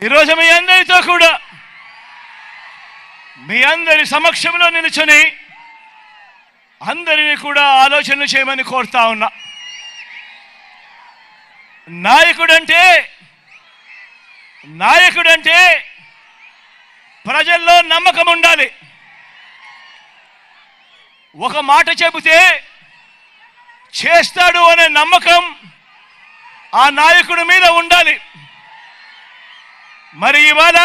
ఈరోజు మీ అందరితో కూడా మీ అందరి సమక్షంలో నిలుచుని అందరినీ కూడా ఆలోచన చేయమని కోరుతా ఉన్నా. నాయకుడంటే ప్రజల్లో నమ్మకం ఉండాలి. ఒక మాట చెబితే చేస్తాడు అనే నమ్మకం ఆ నాయకుడి మీద ఉండాలి. మరి ఇవాళ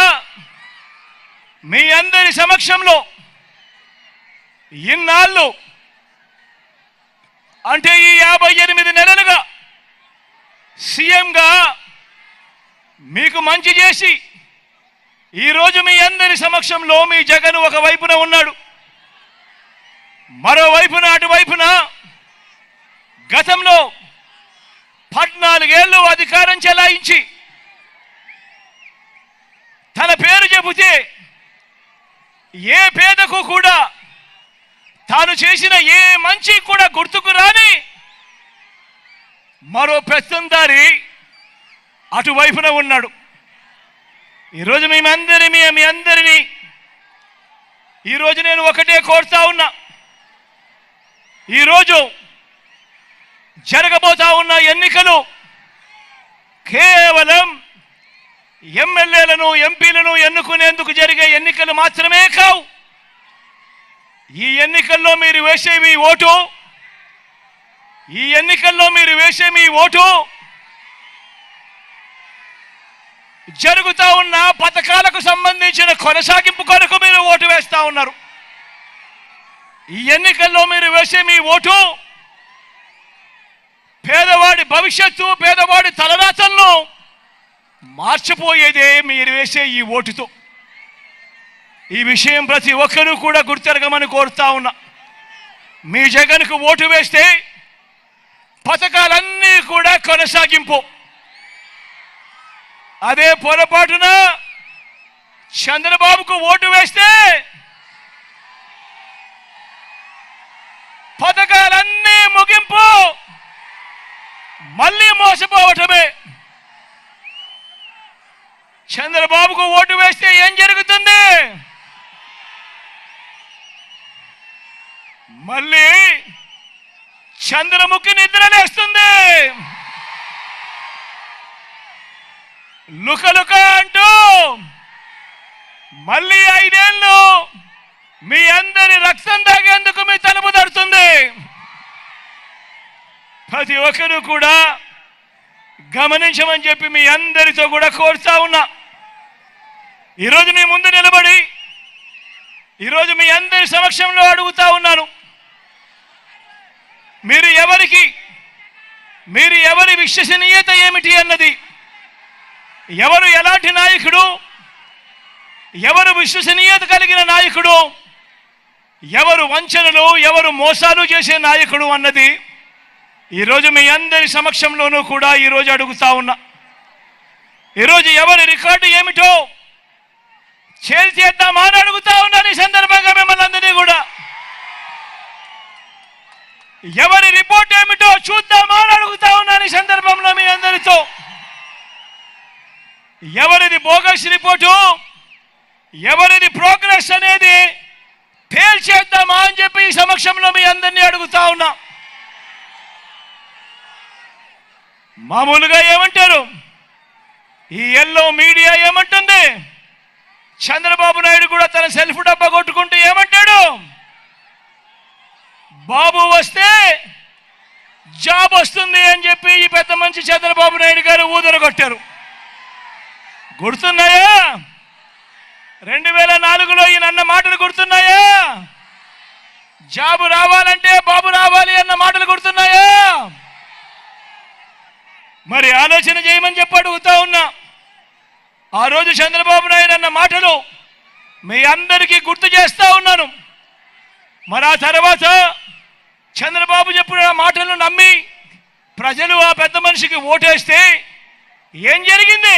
మీ అందరి సమక్షంలో ఇన్నాళ్ళు అంటే ఈ 58 నెలలుగా సీఎంగా మీకు మంచి చేసి ఈరోజు మీ అందరి సమక్షంలో మీ జగన్ ఒకవైపున ఉన్నాడు, మరోవైపున అటువైపున గతంలో 14 ఏళ్ళు అధికారం చెలాయించి తన పేరు చెబితే ఏ పేదకు కూడా తాను చేసిన ఏ మంచి కూడా గుర్తుకు రాని మరో పెత్తందారి అటువైపున ఉన్నాడు. ఈరోజు మీ అందరినీ ఈరోజు నేను ఒకటే కోరుతా ఉన్నా. ఈరోజు జరగబోతా ఉన్న ఎన్నికలు కేవలం ఎమ్మెల్యేలను ఎంపీలను ఎన్నుకునేందుకు జరిగే ఎన్నికలు మాత్రమే కావు. ఈ ఎన్నికల్లో మీరు వేసే మీ ఓటు జరుగుతా ఉన్న పథకాలకు సంబంధించిన కొనసాగింపు కొరకు మీరు ఓటు వేస్తా ఉన్నారు. ఈ ఎన్నికల్లో మీరు వేసే మీ ఓటు పేదవాడి భవిష్యత్తు, పేదవాడి తలరాతలను మార్చిపోయేదే మీరు వేసే ఈ ఓటుతో. ఈ విషయం ప్రతి ఒక్కరూ కూడా గుర్తెరగమని కోరుతా ఉన్నా. మీ జగన్కు ఓటు వేస్తే పథకాలన్నీ కూడా కొనసాగింపు. అదే పొరపాటున చంద్రబాబుకు ఓటు వేస్తే పథకాలన్నీ ముగింపు, మళ్ళీ మోసపోవటమే. చంద్రబాబుకు ఓటు వేస్తే ఏం జరుగుతుంది? మళ్ళీ చంద్రముఖి నిద్రలేస్తుంది. లుకలుక అంటూ మళ్ళీ 5 ఏళ్ళు మీ అందరి రక్తం తాగేందుకు మీ తలుపు తడుతుంది. ప్రతి ఒక్కరూ కూడా గమనించమని చెప్పి మీ అందరితో కూడా కోరుతా ఉన్నా. ఈరోజు మీ ముందు నిలబడి ఈరోజు మీ అందరి సమక్షంలో అడుగుతా ఉన్నాను. మీరు ఎవరి విశ్వసనీయత ఏమిటి అన్నది, ఎవరు ఎలాంటి నాయకుడు, ఎవరు విశ్వసనీయత కలిగిన నాయకుడు, ఎవరు వంచనలు ఎవరు మోసాలు చేసే నాయకుడు అన్నది ఈరోజు మీ అందరి సమక్షంలోనూ కూడా ఈరోజు అడుగుతా ఉన్నా. ఈరోజు ఎవరి రికార్డు ఏమిటో చేద్దామా అని అడుగుతా ఉన్నాను. ఈ సందర్భంగా మిమ్మల్ని అందరినీ కూడా ఎవరి రిపోర్ట్ ఏమిటో చూద్దామా అని అడుగుతా ఉన్నాను. ఈ సందర్భంలో మీ అందరితో ఎవరిది బోగస్ రిపోర్టు, ఎవరిది ప్రోగ్రెస్ అనేది తేల్చేద్దామా అని చెప్పి ఈ సమక్షంలో మీ అందరినీ అడుగుతా ఉన్నా. మామూలుగా ఏమంటారు, ఈ ఎల్లో మీడియా ఏమంటుంది, చంద్రబాబు నాయుడు కూడా తన సెల్ఫ్ డబ్బా కొట్టుకుంటూ ఏమంటాడు, బాబు వస్తే జాబ్ వస్తుంది అని చెప్పి ఈ పెద్ద మంచి చంద్రబాబు నాయుడు గారు ఊదరగొట్టారు. గుర్తున్నాయా? 2004లో ఈయన అన్న మాటలు గుర్తున్నాయా? జాబు రావాలంటే బాబు రావాలి అన్న మాటలు గుర్తున్నాయా? మరి ఆలోచన చేయమని చెప్పి అడుగుతా ఉన్నా. ఆ రోజు చంద్రబాబు నాయుడు అన్న మాటలు మీ అందరికీ గుర్తు చేస్తా ఉన్నాను. మరి ఆ తర్వాత చంద్రబాబు చెప్పిన మాటలను నమ్మి ప్రజలు ఆ పెద్ద మనిషికి ఓటేస్తే ఏం జరిగింది?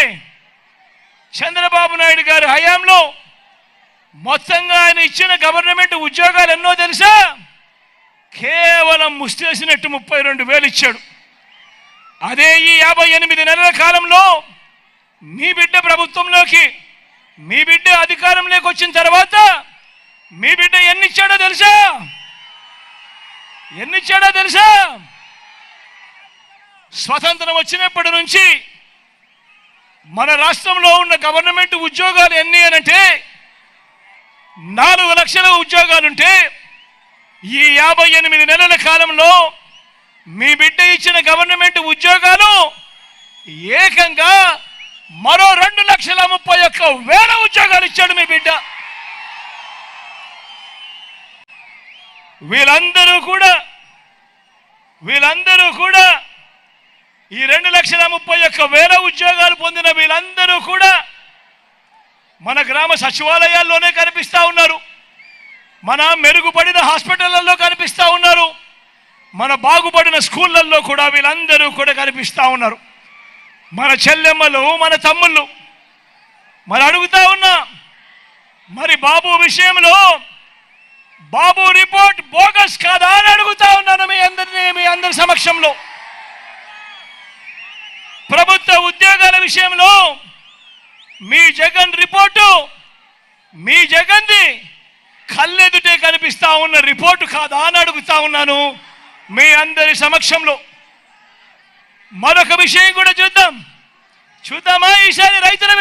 చంద్రబాబు నాయుడు గారి హయాంలో మొత్తంగా ఆయన ఇచ్చిన గవర్నమెంట్ ఉద్యోగాలు ఎన్నో తెలుసా? కేవలం ముస్తేసినట్టు 32,000 ఇచ్చాడు. అదే ఈ 58 నెలల కాలంలో మీ బిడ్డ ప్రభుత్వంలోకి, మీ బిడ్డ అధికారంలోకి వచ్చిన తర్వాత మీ బిడ్డ ఎన్నిచ్చాడో తెలుసా? ఎన్నిచ్చాడో తెలుసా? స్వతంత్రం వచ్చినప్పటి నుంచి మన రాష్ట్రంలో ఉన్న గవర్నమెంట్ ఉద్యోగాలు ఎన్ని అనంటే 4 లక్షల ఉద్యోగాలుంటే ఈ 58 నెలల కాలంలో మీ బిడ్డ ఇచ్చిన గవర్నమెంట్ ఉద్యోగాలు ఏకంగా మరో 2,31,000 ఉద్యోగాలు ఇచ్చాడు మీ బిడ్డ. వీళ్ళందరూ కూడా ఈ 2,31,000 ఉద్యోగాలు పొందిన వీళ్ళందరూ కూడా మన గ్రామ సచివాలయాల్లోనే కనిపిస్తా ఉన్నారు, మన మెరుగుపడిన హాస్పిటళ్లలో కనిపిస్తా ఉన్నారు, మన బాగుపడిన స్కూళ్ళల్లో కూడా వీళ్ళందరూ కూడా కనిపిస్తా ఉన్నారు. మన చెల్లెమ్మలు, మన తమ్ముళ్ళు. మరి అడుగుతా ఉన్నా, మరి బాబు విషయంలో బాబు రిపోర్ట్ బోగస్ కాదా అని అడుగుతా ఉన్నాను మీ అందరి సమక్షంలో. ప్రభుత్వ ఉద్యోగాల విషయంలో మీ జగన్ రిపోర్టు, మీ జగన్ది కళ్ళెదుటే కనిపిస్తా ఉన్న రిపోర్టు కాదా అని అడుగుతా ఉన్నాను మీ అందరి సమక్షంలో. మరొక విషయం కూడా చూద్దామా? ఈసారి రైతుల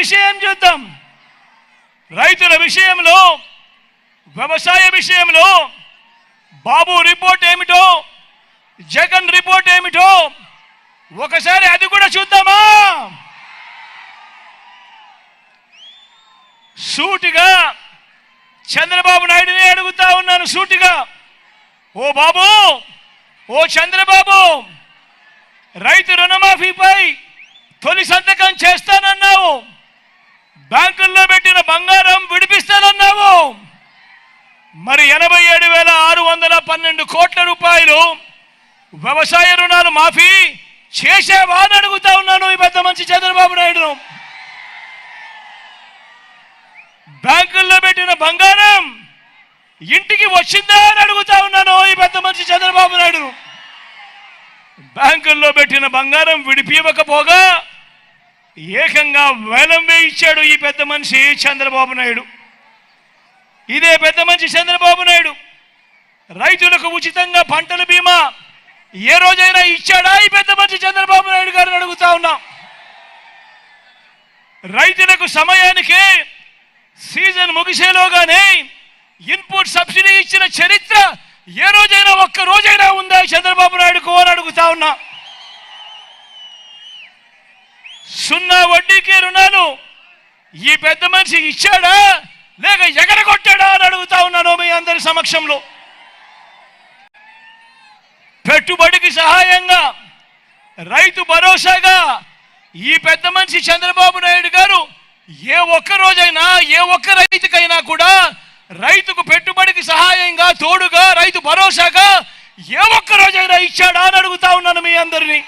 విషయం చూద్దాం. రైతుల విషయంలో, వ్యవసాయ విషయంలో బాబు రిపోర్ట్ ఏమిటో, జగన్ రిపోర్ట్ ఏమిటో ఒకసారి అది కూడా చూద్దామా? సూటిగా చంద్రబాబు నాయుడుని అడుగుతా ఉన్నాను, సూటిగా. ఓ బాబు, ఓ చంద్రబాబు, రైతు రుణమాఫీపై తొలి సంతకం చేస్తానన్నావు, బ్యాంకుల్లో పెట్టిన బంగారం విడిపిస్తానన్నావు. మరి 87,612 కోట్ల రూపాయలు వ్యవసాయ రుణాలు మాఫీ చేసేవా అని అడుగుతా ఉన్నాను ఈ పెద్ద మంచి చంద్రబాబు నాయుడును. బ్యాంకుల్లో పెట్టిన బంగారం ఇంటికి వచ్చిందా అని అడుగుతా ఉన్నాను ఈ పెద్ద మంచి చంద్రబాబు నాయుడును. బ్యాంకుల్లో పెట్టిన బంగారం విడిపివ్వకపోగా ఏకంగా వేలం వేయించాడు ఈ పెద్ద మనిషి చంద్రబాబు నాయుడు. ఇదే పెద్ద మనిషి చంద్రబాబు నాయుడు రైతులకు ఉచితంగా పంటల బీమా ఏ రోజైనా ఇచ్చాడా ఈ పెద్ద మనిషి చంద్రబాబు నాయుడు గారిని అడుగుతా ఉన్నాం. రైతులకు సమయానికి సీజన్ ముగిసేలోగానే ఇన్పుట్ సబ్సిడీ ఇచ్చిన చరిత్ర ఏ రోజైనా, ఒక్క రోజైనా ఉందా చంద్రబాబు నాయుడుకు అని అడుగుతా ఉన్నా. 0 వడ్డీకి రుణాలు ఈ పెద్ద మనిషి ఇచ్చాడా లేక ఎగరగొట్టాడా అని అడుగుతా ఉన్నాను మీ అందరి సమక్షంలో. పెట్టుబడికి సహాయంగా, రైతు భరోసాగా ఈ పెద్ద మనిషి చంద్రబాబు నాయుడు గారు ఏ ఒక్క రోజైనా, ఏ ఒక్క రైతుకైనా కూడా రైతుకు పెట్టుబడికి సహాయంగా, తోడుగా, రైతు భరోసాగా ఏ ఒక్క రోజైనా ఇచ్చాడా అని అడుగుతా ఉన్నాను మీ అందరినీ.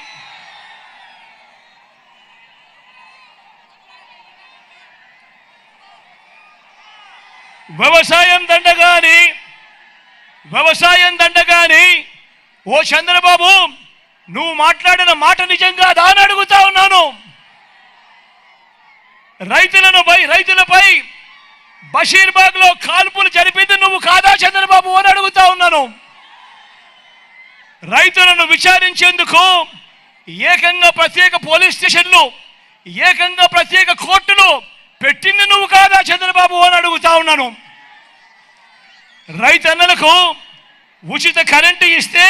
వ్యవసాయం దండగాని ఓ చంద్రబాబు, నువ్వు మాట్లాడిన మాట నిజంగా దాని అడుగుతా ఉన్నాను. రైతులపై బషీర్బాగ్ లో కాల్పులు జరిపింది నువ్వు కాదా చంద్రబాబు అని అడుగుతా ఉన్నాను. రైతులను విచారించేందుకు ఏకంగా ప్రత్యేక పోలీస్ స్టేషన్లు, ఏకంగా ప్రత్యేక కోర్టులు పెట్టింది నువ్వు కాదా చంద్రబాబు అని అడుగుతా ఉన్నాను. రైతన్నలకు ఉచిత కరెంటు ఇస్తే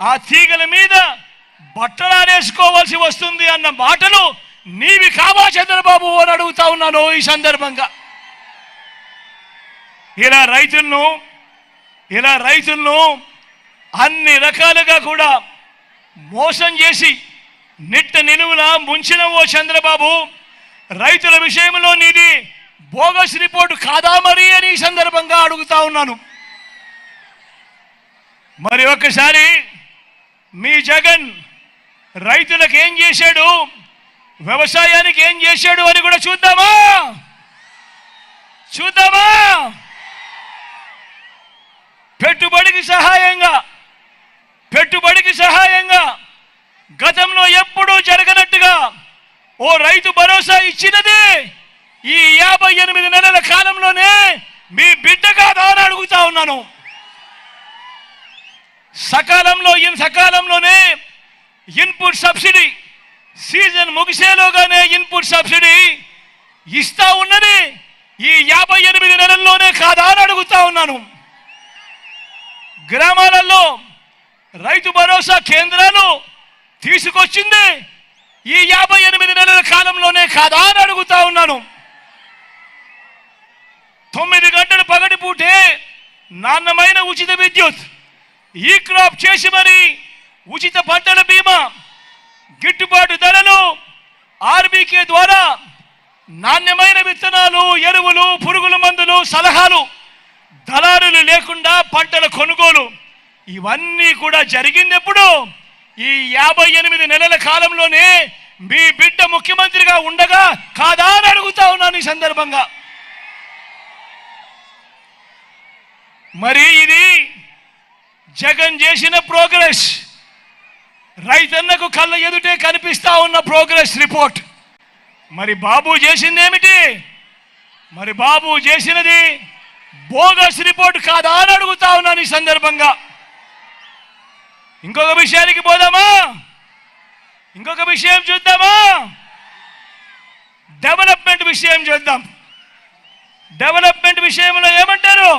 ఆ తీగల మీద బట్టలారేసుకోవాల్సి వస్తుంది అన్న మాటలు నీవి కావా చంద్రబాబు అని అడుగుతా ఉన్నాను ఈ సందర్భంగా. ఇలా రైతులను అన్ని రకాలుగా కూడా మోసం చేసి నిట్ట నిలువులా ముంచిన ఓ చంద్రబాబు, రైతుల విషయంలో నీది బోగస్ రిపోర్టు కాదా మరి అని ఈ సందర్భంగా అడుగుతా ఉన్నాను. మరి ఒక్కసారి మీ జగన్ రైతులకు ఏం చేశాడు, వ్యవసాయానికి ఏం చేశాడు అని కూడా చూద్దామా? పెట్టుబడికి సహాయంగా గతంలో ఎప్పుడూ జరగనట్టుగా ఓ రైతు భరోసా ఇచ్చినది ఈ 58 నెలల కాలంలోనే మీ బిడ్డ కాదా అని అడుగుతా ఉన్నాను. సకాలంలోనే ఇన్పుట్ సబ్సిడీ సీజన్ ముగిసేలోగానే ఇన్పుట్ సబ్సిడీ ఇస్తా ఉన్నది ఈ 58 నెలల్లోనే కాదా అని అడుగుతా ఉన్నాను. గ్రామాలలో రైతు భరోసా కేంద్రాలు తీసుకొచ్చింది ఈ 58 నెలల కాలంలోనే కాదా అని అడుగుతా ఉన్నాను. 9 గంటలు పగటిపూటే నాణ్యమైన ఉచిత విద్యుత్, ఈ క్రాప్ చేసి మరి ఉచిత పంటల బీమా, గిట్టుబాటు ధరలు, ఆర్బీకే ద్వారా నాణ్యమైన విత్తనాలు, ఎరువులు, పురుగుల మందులు, సలహాలు, దళారులు లేకుండా పంటల కొనుగోలు, ఇవన్నీ కూడా జరిగింది ఎప్పుడు? ఈ 58 నెలల కాలంలోనే మీ బిడ్డ ముఖ్యమంత్రిగా ఉండగా కాదా అని అడుగుతా ఉన్నాను ఈ సందర్భంగా. మరి ఇది జగన్ చేసిన ప్రోగ్రెస్, రైతన్నకు కళ్ళ ఎదుటే కనిపిస్తా ఉన్న ప్రోగ్రెస్ రిపోర్ట్. మరి బాబు చేసిందేమిటి? మరి బాబు చేసినది బోగస్ రిపోర్ట్ కాదా అని అడుగుతా ఉన్నాను ఈ సందర్భంగా. ఇంకొక విషయానికి పోదామా? ఇంకొక విషయం చూద్దామా? డెవలప్మెంట్ విషయం చూద్దాం. డెవలప్మెంట్ విషయంలో ఏమంటారు?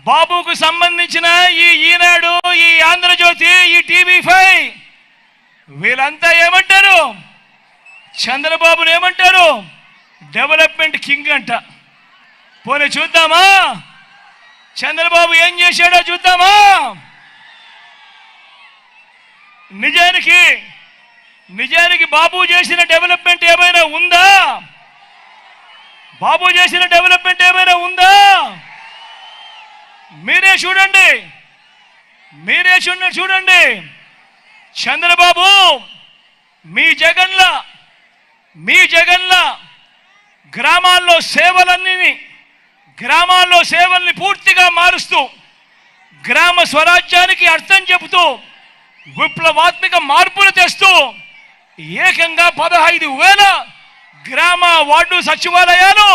బాబుకు సంబంధించిన ఈ ఈనాడు, ఈ ఆంధ్రజ్యోతి, ఈ టీవీ5 వీళ్ళంతా ఏమంటారు? చంద్రబాబును ఏమంటారు? డెవలప్మెంట్ కింగ్ అంట. పోనీ చూద్దామా చంద్రబాబు ఏం చేశాడో చూద్దామా? నిజానికి బాబు చేసిన డెవలప్మెంట్ ఏమైనా ఉందా? బాబు చేసిన డెవలప్మెంట్ ఏమైనా ఉందా? మీరే చూడండి. చంద్రబాబు మీ జగన్ల గ్రామాల్లో సేవల్ని పూర్తిగా మారుస్తూ, గ్రామ స్వరాజ్యానికి అర్థం చెబుతూ, విప్లవాత్మక మార్పులు తెస్తూ ఏకంగా 15,000 గ్రామ వార్డు సచివాలయాలు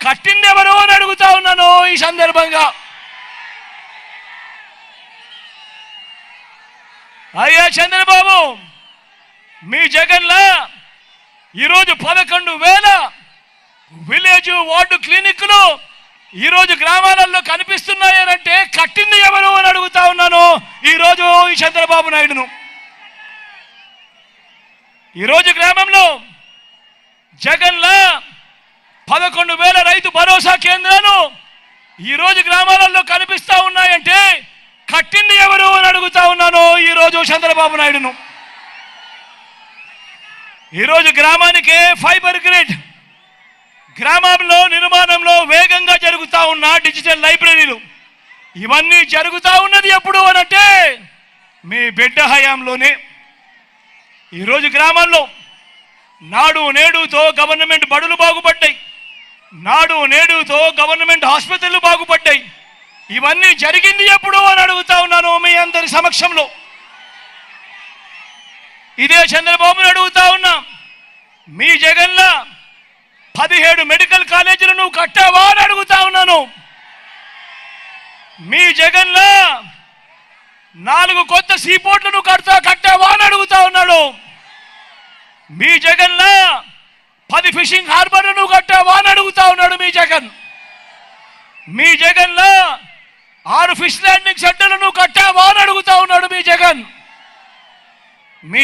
కట్టిందెవరో అని అడుగుతా ఉన్నాను ఈ సందర్భంగా. అయ్యా చంద్రబాబు, మీ జగన్లా ఈరోజు 11,000 విలేజ్ వార్డు క్లినిక్లు ఈరోజు గ్రామాలలో కనిపిస్తున్నాయనంటే కట్టింది ఎవరు అని అడుగుతా ఉన్నాను ఈరోజు ఈ చంద్రబాబు నాయుడును. ఈరోజు గ్రామంలో జగన్లా 11,000 రైతు భరోసా కేంద్రాలు ఈరోజు గ్రామాలలో కనిపిస్తా ఉన్నాయంటే కట్టింది ఎవరు అని అడుగుతా ఉన్నాను ఈరోజు చంద్రబాబు నాయుడును. ఈరోజు గ్రామానికి ఫైబర్ గ్రిడ్, గ్రామంలో నిర్మాణంలో వేగంగా జరుగుతా ఉన్న డిజిటల్ లైబ్రరీలు, ఇవన్నీ జరుగుతా ఉన్నది ఎప్పుడు అనంటే మీ బిడ్డ హయాంలోనే. ఈరోజు గ్రామాల్లో నాడు నేడుతో గవర్నమెంట్ బడులు బాగుపడ్డాయి, నాడు నేడుతో గవర్నమెంట్ ఆసుపత్రులు బాగుపడ్డాయి. ఇవన్నీ జరిగింది ఎప్పుడు అని అడుగుతా ఉన్నాను మీ అందరి సమక్షంలో. ఇదే చంద్రబాబుని అడుగుతా ఉన్నా, మీ జగన్లా 17 మెడికల్ కాలేజీలు నువ్వు కట్టావా అని అడుగుతా ఉన్నాను. మీ జగన్లా 4 కొత్త సీపోర్ట్లు నువ్వు కట్టావా అని అడుగుతా ఉన్నాడు. మీ జగన్లా 10 ఫిషింగ్ హార్బర్లు నువ్వు కట్టావా అని అడుగుతా ఉన్నాడు మీ జగన్. మీ జగన్లా 6 ఫిష్ ల్యాండింగ్ సెంటర్లు నువ్వు కట్టావా అని అడుగుతా ఉన్నాడు మీ జగన్. మీ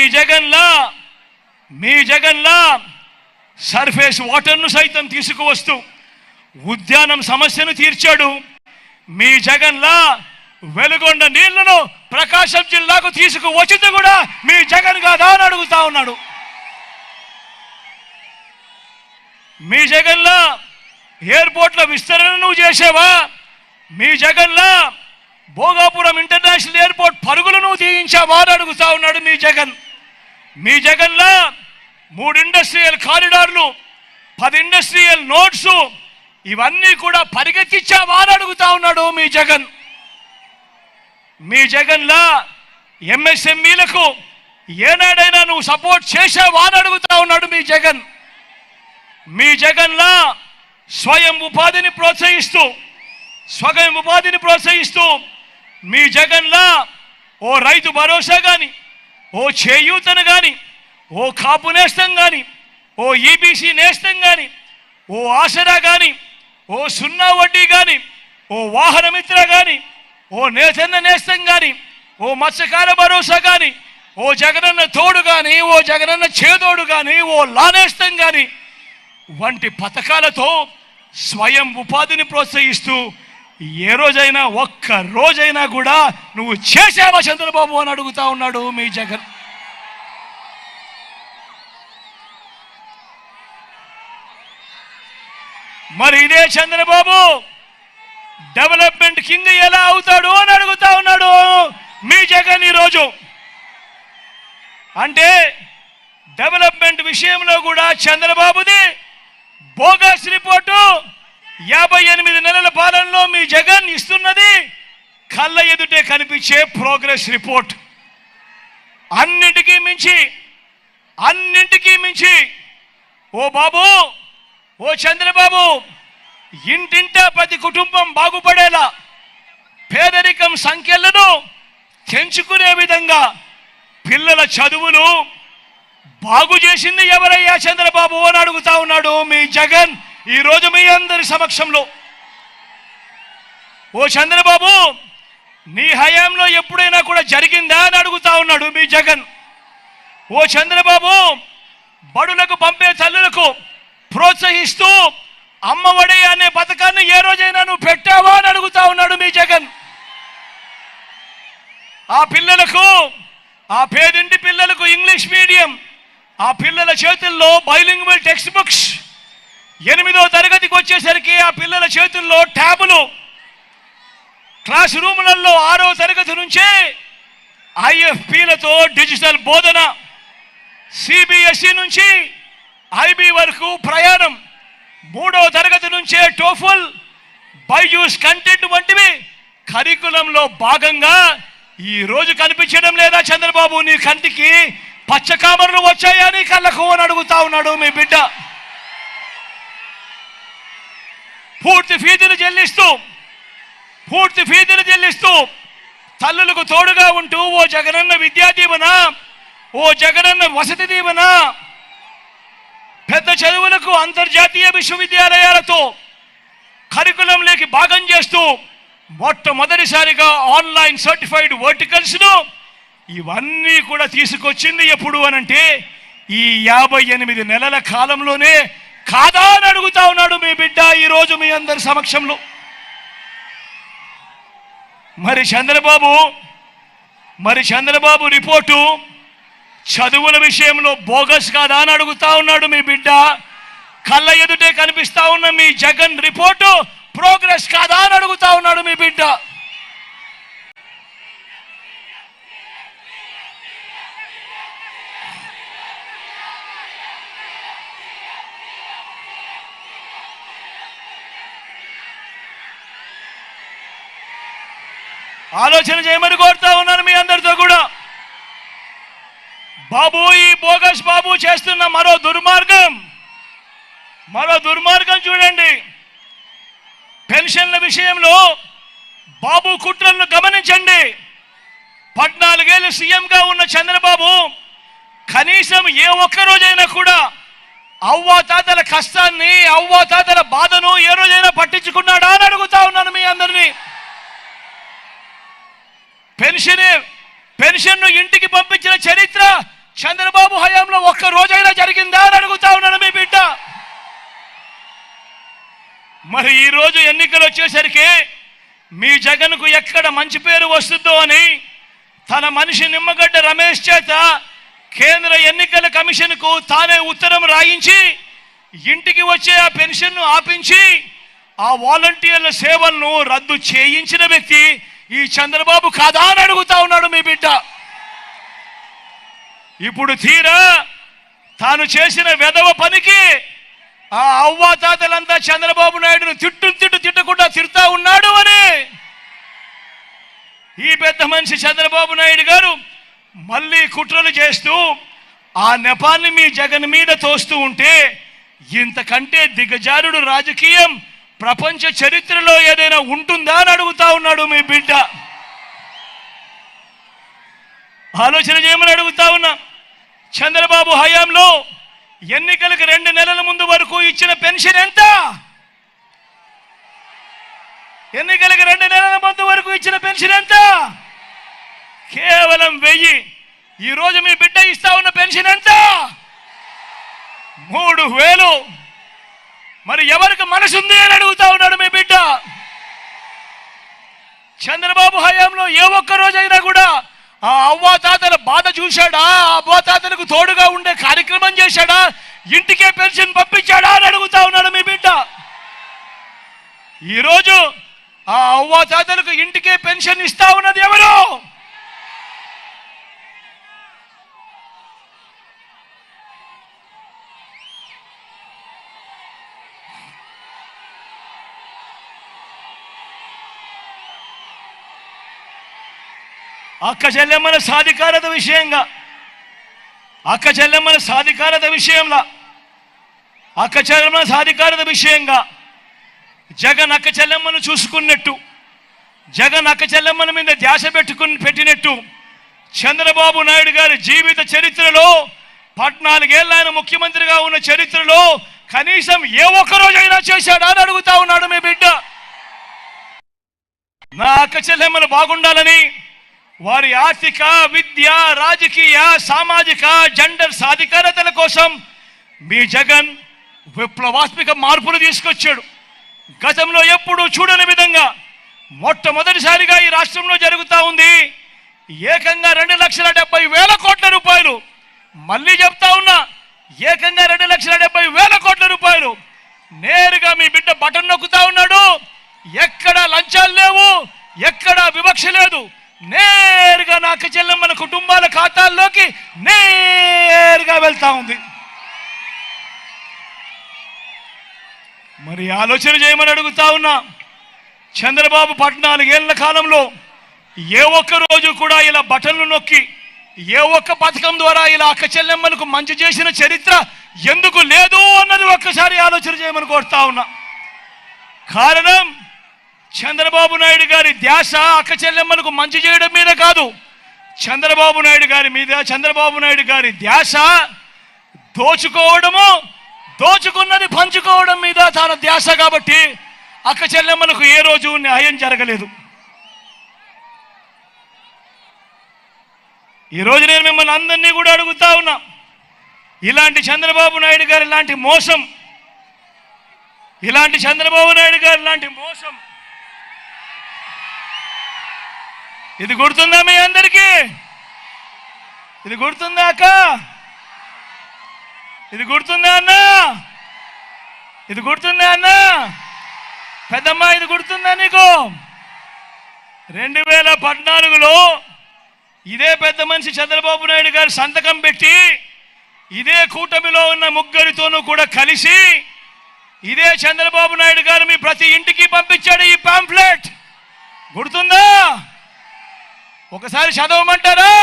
జగన్లా సర్ఫేస్ వాటర్ను సైతం తీసుకువస్తూ ఉద్యానం సమస్యను తీర్చాడు. మీ జగన్లా వెలుగొండ నీళ్లను ప్రకాశం జిల్లాకు తీసుకువచ్చింది కూడా మీ జగన్ కాదా అని అడుగుతా ఉన్నాడు. మీ జగన్లా ఎయిర్పోర్ట్ల విస్తరణ నువ్వు చేసావా? మీ జగన్లా భోగాపురం ఇంటర్నేషనల్ ఎయిర్పోర్ట్ పరుగులు నువ్వు తీయించావా అని అడుగుతా ఉన్నాడు మీ జగన్. మీ జగన్లా 3 ఇండస్ట్రియల్ కారిడార్లు, 10 ఇండస్ట్రియల్ నోట్స్ ఇవన్నీ కూడా పరిగెత్తించావా అని అడుగుతా ఉన్నాడు మీ జగన్. మీ జగన్లా ఎంఎస్ఎంఈలకు ఏనాడైనా నువ్వు సపోర్ట్ చేసావా అని అడుగుతా ఉన్నాడు మీ జగన్. మీ జగన్లా స్వయం ఉపాధిని ప్రోత్సహిస్తూ మీ జగన్లా ఓ రైతు భరోసా కానీ, ఓ చేయూతను కానీ, ఓ కాపు నేస్తం కానీ, ఓ ఈబీసీ నేస్తం కానీ, ఓ ఆసరా కానీ, ఓ సున్నా వడ్డీ కానీ, ఓ వాహన మిత్ర కానీ, ఓ నేతన్న నేస్తం కానీ, ఓ మత్స్యకార భరోసా కానీ, ఓ జగనన్న తోడు కానీ, ఓ జగనన్న చేదోడు కానీ, ఓ లానేస్తం కానీ వంటి పథకాలతో స్వయం ఉపాధిని ప్రోత్సహిస్తూ ఏ రోజైనా ఒక్క రోజైనా కూడా నువ్వు చేసావా చంద్రబాబు అని అడుగుతా ఉన్నాడు మీ జగన్. మరి ఇదే చంద్రబాబు డెవలప్మెంట్ కింగ్ ఎలా అవుతాడు అని అడుగుతా ఉన్నాడు మీ జగన్ ఈరోజు. అంటే డెవలప్మెంట్ విషయంలో కూడా చంద్రబాబుది బోగస్ రిపోర్టు. 58 నెలల పాలనలో మీ జగన్ ఇస్తున్నది కళ్ళ ఎదుటే కనిపించే ప్రోగ్రెస్ రిపోర్ట్. అన్నింటికీ మించి ఓ బాబు, ఓ చంద్రబాబు, ఇంటింటా ప్రతి కుటుంబం బాగుపడేలా పేదరికం సంఖ్యలను తెంచుకునే విధంగా పిల్లల చదువులు బాగు చేసింది ఎవరయ్యా చంద్రబాబు అని అడుగుతా ఉన్నాడు మీ జగన్ ఈరోజు మీ అందరి సమక్షంలో. ఓ చంద్రబాబు, నీ హయాంలో ఎప్పుడైనా కూడా జరిగిందా అని అడుగుతా ఉన్నాడు మీ జగన్. ఓ చంద్రబాబు, బడులకు పంపే తల్లులకు ప్రోత్సహిస్తూ అమ్మఒడి అనే పథకాన్ని ఏ రోజైనా నువ్వు పెట్టావా అని అడుగుతా ఉన్నాడు మీ జగన్. ఆ పిల్లలకు, ఆ పేదింటి పిల్లలకు ఇంగ్లీష్ మీడియం, ఆ పిల్లల చేతుల్లో బైలింగ్వల్ టెక్స్ట్ బుక్స్, 8వ తరగతికి వచ్చేసరికి ఆ పిల్లల చేతుల్లో ట్యాబులు, క్లాస్ రూములలో 6వ తరగతి నుంచే ఐఎఫ్పీలతో డిజిటల్ బోధన, సిబిఎస్ఈ నుంచి ఐబీ వరకు ప్రయాణం, 3వ తరగతి నుంచే టోఫుల్, బైజూస్ కంటెంట్ వంటివి కరికులంలో భాగంగా ఈ రోజు కనిపించడం లేదా చంద్రబాబు? నీ కంటికి పచ్చకామర్లు వచ్చాయా నీ కళ్ళకు అని అడుగుతా ఉన్నాడు మీ బిడ్డ. పూర్తి ఫీజులు చెల్లిస్తూ తల్లులకు తోడుగా ఉంటూ ఓ జగనన్న విద్యా దీవెన, ఓ జగనన్న వసతి దీవెన, పెద్ద చదువులకు అంతర్జాతీయ విశ్వవిద్యాలయాలతో కరికులంలోకి భాగం చేస్తూ మొట్టమొదటిసారిగా ఆన్లైన్ సర్టిఫైడ్ వర్టికల్స్ను ఇవన్నీ కూడా తీసుకొచ్చింది ఎప్పుడు అనంటే ఈ 58 నెలల కాలంలోనే కాదా అని అడుగుతా ఉన్నాడు మీ బిడ్డ ఈరోజు మీ అందరి సమక్షంలో. మరి చంద్రబాబు రిపోర్టు చదువుల విషయంలో బోగస్ కాదా అని అడుగుతా ఉన్నాడు మీ బిడ్డ. కళ్ళ ఎదుటే కనిపిస్తా ఉన్న మీ జగన్ రిపోర్టు ప్రోగ్రెస్ కాదా అని అడుగుతా ఉన్నాడు మీ బిడ్డ. ఆలోచన చేయమని కోరుతా ఉన్నాను మీ అందరితో కూడా. బాబు, ఈ బోగస్ బాబు చేస్తున్న మరో దుర్మార్గం చూడండి. పెన్షన్ల విషయంలో బాబు కుట్రలను గమనించండి. 14 ఏళ్ళు సీఎంగా ఉన్న చంద్రబాబు కనీసం ఏ ఒక్క రోజైనా కూడా అవ్వాతాతల కష్టాన్ని, అవ్వాతాతల బాధను ఏ రోజైనా పట్టించుకున్నాడా అని అడుగుతా ఉన్నాను మీ అందరినీ. పెన్షన్ను ఇంటికి పంపించిన చరిత్ర చంద్రబాబు హయాంలో ఒక్క రోజైనా జరిగిందా అని అడుగుతా ఉన్నాను మీ బిడ్డ. మరి ఈరోజు ఎన్నికలు వచ్చేసరికి మీ జగన్కు ఎక్కడ మంచి పేరు వస్తుందో అని తన మనిషి నిమ్మగడ్డ రమేష్ చేత కేంద్ర ఎన్నికల కమిషన్కు తానే ఉత్తరం రాయించి ఇంటికి వచ్చే ఆ పెన్షన్ను ఆపించి ఆ వాలంటీర్ల సేవలను రద్దు చేయించిన వ్యక్తి ఈ చంద్రబాబు కాదా అని అడుగుతా ఉన్నాడు మీ బిడ్డ. ఇప్పుడు తీరా తాను చేసిన వెధవ పనికి ఆ అవ్వాతాతలంతా చంద్రబాబు నాయుడును తిట్టకుండా తిడతా ఉన్నాడు అని ఈ పెద్ద మనిషి చంద్రబాబు నాయుడు గారు మళ్ళీ కుట్రలు చేస్తూ ఆ నెపాన్ని మీ జగన్ మీద తోస్తూ ఉంటే ఇంతకంటే దిగజారుడు రాజకీయం ప్రపంచ చరిత్రలో ఏదైనా ఉంటుందా అని అడుగుతా ఉన్నాడు మీ బిడ్డ. ఆలోచన చేయమని అడుగుతా ఉన్నా. చంద్రబాబు హయాంలో ఎన్నికలకు 2 నెలల ముందు వరకు ఇచ్చిన పెన్షన్ ఎంత? ఎన్నికలకు 2 నెలల ముందు వరకు ఇచ్చిన పెన్షన్ ఎంత? కేవలం 1000. ఈరోజు మీ బిడ్డ ఇస్తా ఉన్న పెన్షన్ ఎంత? 3000. మరి ఎవరికి మనసుంది అని అడుగుతా ఉన్నాడు మీ బిడ్డ. చంద్రబాబు హయాంలో ఏ ఒక్క రోజైనా కూడా ఆ అవ్వాతాతల బాధ చూశాడా? ఆ అవ్వాతాతలకు తోడుగా ఉండే కార్యక్రమం చేశాడా? ఇంటికే పెన్షన్ పంపించాడా అని అడుగుతా ఉన్నాడు మీ బిడ్డ. ఈరోజు ఆ అవ్వాతాతలకు ఇంటికే పెన్షన్ ఇస్తా ఉన్నది ఎవరు? అక్క చెల్లెమ్మల సాధికారత విషయంగా జగన్ అక్క చెల్లెమ్మను చూసుకున్నట్టు, జగన్ అక్క చెల్లెమ్మల మీద ధ్యాస పెట్టినట్టు చంద్రబాబు నాయుడు గారి జీవిత చరిత్రలో 14 ఏళ్ళ ఆయన ముఖ్యమంత్రిగా ఉన్న చరిత్రలో కనీసం ఏ ఒక్క రోజైనా చేశాడా అని అడుగుతా ఉన్నాడు మీ బిడ్డ. నా అక్క చెల్లెమ్మలు బాగుండాలని వారి ఆర్థిక, విద్య, రాజకీయ, సామాజిక, జెండర్ సాధికారతల కోసం మీ జగన్ విప్లవాత్మక మార్పులు తీసుకొచ్చాడు. గతంలో ఎప్పుడూ చూడని విధంగా మొట్టమొదటిసారిగా ఈ రాష్ట్రంలో జరుగుతూ ఉంది. ఏకంగా 2,70,000 కోట్ల రూపాయలు. మళ్ళీ చెప్తా ఉన్నా, ఏకంగా 2,70,000 కోట్ల రూపాయలు నేరుగా మీ బిడ్డ బటన్ నొక్కుతా ఉన్నాడు. ఎక్కడ లంచాలు లేవు, ఎక్కడ వివక్ష లేదు. నేరుగా నా అక్క చెల్లెమ్మల కుటుంబాల ఖాతాల్లోకి నేరుగా వెళ్తా ఉంది. మరి ఆలోచన చేయమని అడుగుతా ఉన్నా. చంద్రబాబు 14 ఏళ్ల కాలంలో ఏ ఒక్క రోజు కూడా ఇలా బటన్లు నొక్కి ఏ ఒక్క పథకం ద్వారా ఇలా అక్క చెల్లెమ్మలకు మంచి చేసిన చరిత్ర ఎందుకు లేదు అన్నది ఒక్కసారి ఆలోచన చేయమని కోరుతా ఉన్నా. కారణం చంద్రబాబు నాయుడు గారి ధ్యాస అక్క చెల్లెమ్మలకు మంచి చేయడం మీద కాదు. చంద్రబాబు నాయుడు గారి ధ్యాస దోచుకోవడము, దోచుకున్నది పంచుకోవడం మీద తన ధ్యాస. కాబట్టి అక్క చెల్లెమ్మలకు ఏ రోజు న్యాయం జరగలేదు. ఈరోజు నేను మిమ్మల్ని అందరినీ కూడా అడుగుతా ఉన్నా, ఇలాంటి చంద్రబాబు నాయుడు గారు ఇలాంటి మోసం, ఇది గుర్తుందా మీ అందరికీ? ఇది గుర్తుందా అక్క? ఇది గుర్తుందా అన్నా? ఇది గుర్తుందా అన్నా? పెద్దమ్మ ఇది గుర్తుందా నీకు? 2014లో ఇదే పెద్ద మనిషి చంద్రబాబు నాయుడు గారు సంతకం పెట్టి ఇదే కూటమిలో ఉన్న ముగ్గురితోనూ కూడా కలిసి ఇదే చంద్రబాబు నాయుడు గారు మీ ప్రతి ఇంటికి పంపించాడు ఈ పాంఫ్లెట్. గుర్తుందా? ఒకసారి చదవమంటారా?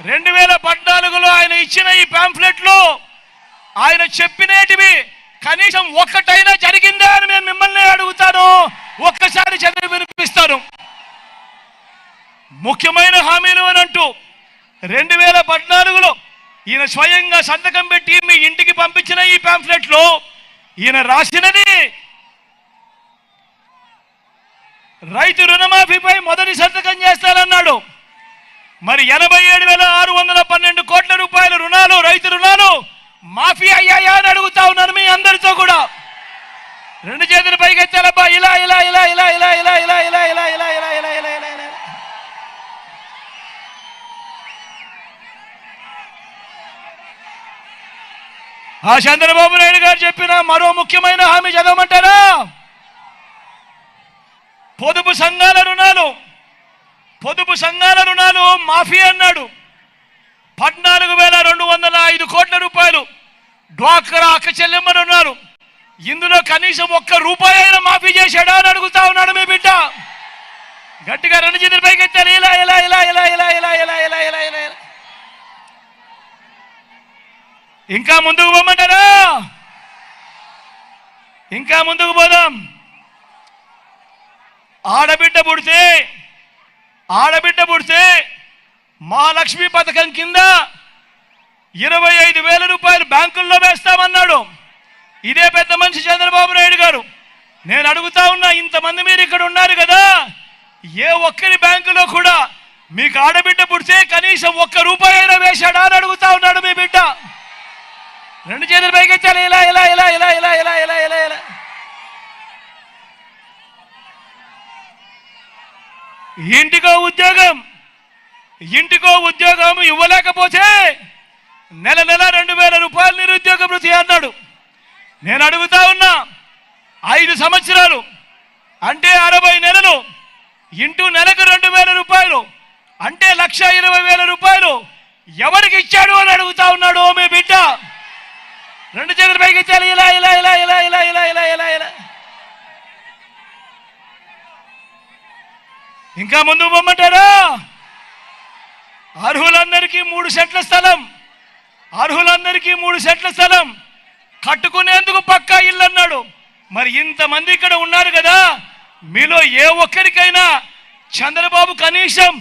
2014లో ఆయన ఇచ్చిన ఈ పాంఫ్లెట్లో ఆయన చెప్పినేటివి కనీసం ఒక్కటైనా జరిగిందా అని నేను మిమ్మల్ని అడుగుతాను. ఒక్కసారి చదివి వినిపిస్తాను. ముఖ్యమైన హామీలు అని అంటూ 2014లో ఈయన స్వయంగా సంతకం పెట్టి మీ ఇంటికి పంపించిన ఈ పాంఫ్లెట్లో ఈయన రాసినది రైతు రుణమాఫీపై మొదటి సంతకం చేస్తానన్నాడు. మరి 87,612 కోట్ల రూపాయల రుణాలు, రైతు రుణాలు మాఫీ అయ్యాయా అని అడుగుతా ఉన్నారు మీ అందరితో కూడా. 2 చేతులు పైకెత్తాలబ్బా. ఇలా ఇలా ఇలా ఇలా ఇలా ఇలా ఇలా ఇలా ఇలా ఇలా ఇలా ఇలా ఇలా ఇలా ఇలా ఆ చంద్రబాబు నాయుడు గారు చెప్పిన మరో ముఖ్యమైన హామీ చదవమంటారా? పొదుపు సంఘాల రుణాలు మాఫీ అన్నాడు. 14,205 కోట్ల రూపాయలు డ్వాక్రా అక్క చెల్లెమ్మలు ఉన్నారు. ఇందులో కనీసం ఒక్క రూపాయి అయినా మాఫీ చేశాడా అని అడుగుతా ఉన్నాడు మీ బిడ్డ. గట్టిగా 2 చేతులు పైకెత్తాలి. ఇలా ఇలా ఇలా ఇలా ఇలా ఇలా ఇలా ఇలా ఇలా ఇలా ఇంకా ముందుకు పోమంటారా? ఇంకా ముందుకు పోదాం. ఆడబిడ్డ పుడితే మహాలక్ష్మి పథకం కింద 25,000 రూపాయలు బ్యాంకుల్లో వేస్తామన్నాడు. ఇదే పెద్ద మనిషి చంద్రబాబు నాయుడు గారు. నేను అడుగుతా ఉన్నా, ఇంతమంది మీరు ఇక్కడ ఉన్నారు కదా, ఏ ఒక్కరి బ్యాంకులో కూడా మీకు ఆడబిడ్డ పుడితే కనీసం ఒక్క రూపాయి అయినా వేశాడా అని అడుగుతా ఉన్నాడు మీ బిడ్డ. 2 చేతులు పైకెత్తాలి. ఇలా ఇలా ఇలా ఇలా ఇలా ఇలా ఇలా ఇలా ఇలా ఇంటికో ఉద్యోగం ఇవ్వలేకపోతే నెల 2,000 రూపాయలు నిరుద్యోగ భృతి అన్నాడు. నేను అడుగుతా ఉన్నా, 5 సంవత్సరాలు అంటే 60 నెలలు ఇంటూ నెలకు 2,000 రూపాయలు అంటే 1,20,000 రూపాయలు ఎవరికి ఇచ్చాడు అని అడుగుతా ఉన్నాడు మీ బిడ్డ. 2 చేతులు పైకి ఇచ్చాలి. ఇలా ఇలా ఇలా ఇలా ఇలా ఇలా ఇలా ఇలా ఇలా ఇంకా ముందుకు పొమ్మంటారా? అర్హులందరికీ 3 సెంట్ల స్థలం కట్టుకునేందుకు పక్కా ఇల్లు అన్నాడు. మరి ఇంతమంది ఇక్కడ ఉన్నారు కదా, మీలో ఏ ఒక్కరికైనా చంద్రబాబు కనీసం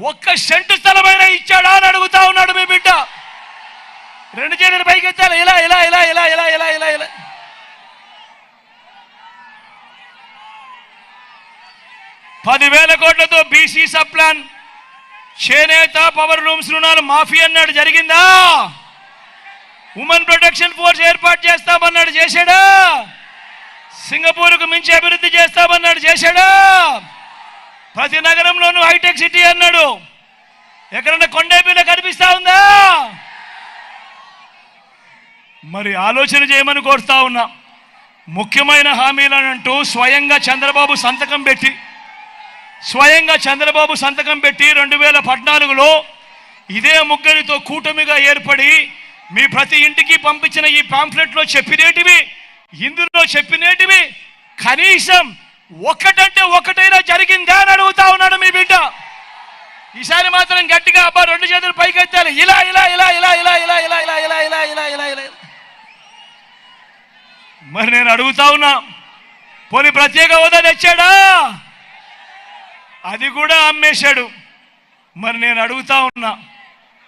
1 సెంటు స్థలమైనా ఇచ్చాడా అని అడుగుతా ఉన్నాడు మీ బిడ్డ. 2 చేతులు పైకి ఎత్తాలి. ఇలా ఇలా ఇలా ఇలా ఇలా ఇలా ఇలా ఇలా ₹10,000 కోట్లతో బీసీ సబ్ ప్లాన్, చేనేత, పవర్ లూమ్స్ రుణాలు మాఫీ అన్నాడు. జరిగిందా? ఉమెన్ ప్రొటెక్షన్ ఫోర్స్ ఏర్పాటు చేస్తామన్నాడు. చేశాడా? సింగపూర్కు మించి అభివృద్ధి చేస్తామన్నాడు. చేశాడా? ప్రతి నగరంలోనూ హైటెక్ సిటీ అన్నాడు. ఎక్కడన్నా కొండేపీలో కనిపిస్తా ఉందా? మరి ఆలోచన చేయమని కోరుతా ఉన్నా. ముఖ్యమైన హామీలనంటూ స్వయంగా చంద్రబాబు సంతకం పెట్టి 2014లో ఇదే ముగ్గురితో కూటమిగా ఏర్పడి మీ ప్రతి ఇంటికి పంపించిన ఈ పాంఫ్లెట్లో ఇందులో చెప్పినేటివి కనీసం ఒక్కటంటే ఒక్కటైనా జరిగిందా అని అడుగుతా ఉన్నాడు మీ బిడ్డ. ఈసారి మాత్రం గట్టిగా అబ్బా 2 చేతులు పైకెత్తాలి. ఇలా ఇలా ఇలా ఇలా ఇలా ఇలా ఇలా ఇలా ఇలా ఇలా ఇలా ఇలా ఇలా మరి నేను అడుగుతా ఉన్నా, పోనీ ప్రత్యేక హోదా తెచ్చాడా? అది కూడా అమ్మేశాడు. మరి నేను అడుగుతా ఉన్నా,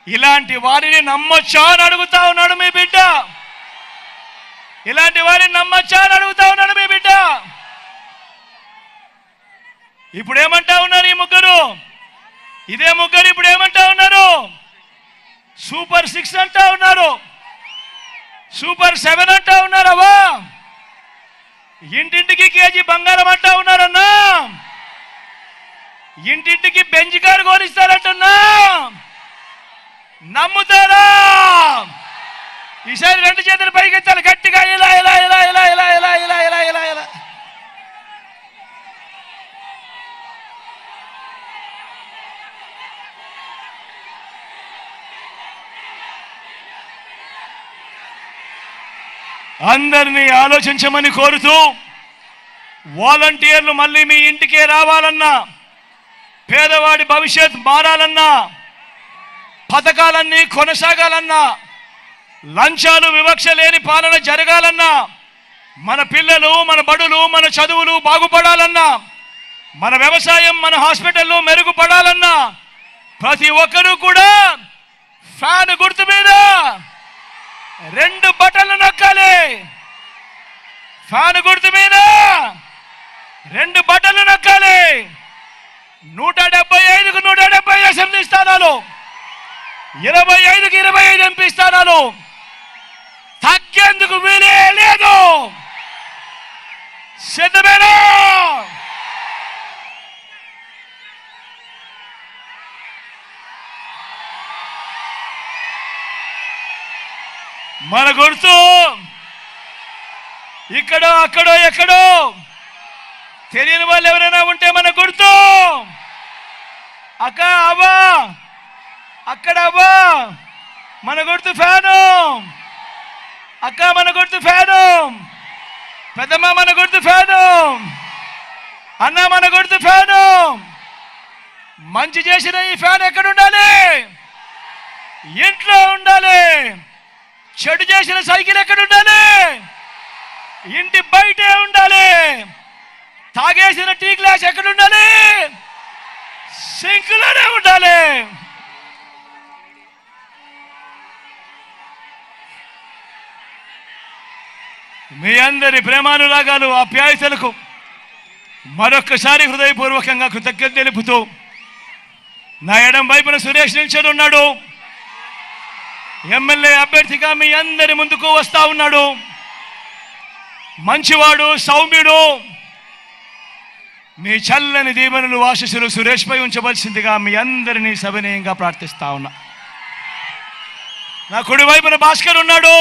ఇలాంటి వారిని నమ్మొచ్చా అని అడుగుతా ఉన్నాడు మీ బిడ్డ. ఇలాంటి వారిని నమ్మొచ్చా అని అడుగుతా ఉన్నాడు మీ బిడ్డ. ఇప్పుడు ఏమంటా ఉన్నారు ఈ ముగ్గురు? ఇదే ముగ్గురు ఇప్పుడు ఏమంటా ఉన్నారు? సూపర్ 6 అంటా ఉన్నారు, సూపర్ 7 అంటా ఉన్నారవ్వా. ఇంటింటికి కేజీ బంగారం అంటా ఉన్నారన్నా. ఇంటింటికి బెంజ్ కారు కొనిస్తారంటున్నా. నమ్ముతారా? ఈసారి 2 చేతులు పైకెత్తాలి గట్టిగా. ఇలా ఇలా ఇలా ఇలా ఇలా ఇలా ఇలా ఇలా ఇలా ఇలా అందరినీ ఆలోచించమని కోరుతూ, వాలంటీర్లు మళ్ళీ మీ ఇంటికే రావాలన్నా, పేదవాడి భవిష్యత్ మారాలన్నా, పథకాలన్నీ కొనసాగాలన్నా, లంచాలు వివక్ష లేని పాలన జరగాలన్నా, మన పిల్లలు, మన బడులు, మన చదువులు బాగుపడాలన్నా, మన వ్యవసాయం, మన హాస్పిటల్లో మెరుగుపడాలన్నా ప్రతి ఒక్కరూ కూడా ఫ్యాన్ గుర్తు మీద 2 బటన్లు నొక్కాలి. ఫ్యాన్ గుర్తు మీద 2 బటన్లు నొక్కాలి. 175కు 170 అసెంబ్లీ స్థానాలు, 25కి 25 ఎంపీ స్థానాలు తగ్గేందుకు వీలే లేదు. సిద్ధమేనా? మన గుర్తు ఇక్కడో అక్కడో ఎక్కడో తెలియని వాళ్ళు ఎవరైనా ఉంటే మన గుర్తు అక్క అవ్వా అక్కడ అవ్వా మన గుర్తు ఫ్యాను, అక్క మన గుర్తు ఫ్యాను, పెద్దమ్మ మన గుర్తు ఫ్యాను, అన్న మన గుర్తు ఫ్యాను. మంచి చేసిన ఈ ఫ్యాన్ ఎక్కడ ఉండాలి? ఇంట్లో ఉండాలి. చెడు చేసిన సైకిల్ ఎక్కడ ఉండాలి? ఇంటి బయటే ఉండాలి. తాగేసిన టీ గ్లాస్ ఎక్కడ ఉండాలి? సింకులోనే ఉండాలి. మీ అందరి ప్రేమానురాగాలు ఆప్యాయతలకు మరొక్కసారి హృదయపూర్వకంగా కృతజ్ఞత తెలుపుతూ, నా ఎడం వైపున సురేష్ నిల్చొని ఉన్నాడు. ఎమ్మెల్యే అభ్యర్థిగా మీ అందరి ముందుకు వస్తా ఉన్నాడు. మంచివాడు, సౌమ్యుడు. మీ చల్లని దీవెనలు ఆశీస్సులు సురేష్ పై ఉంచవలసిందిగా మీ అందరినీ సవినయంగా ప్రార్థిస్తా ఉన్నా. నా కుడి వైపున భాస్కర్ ఉన్నాడు.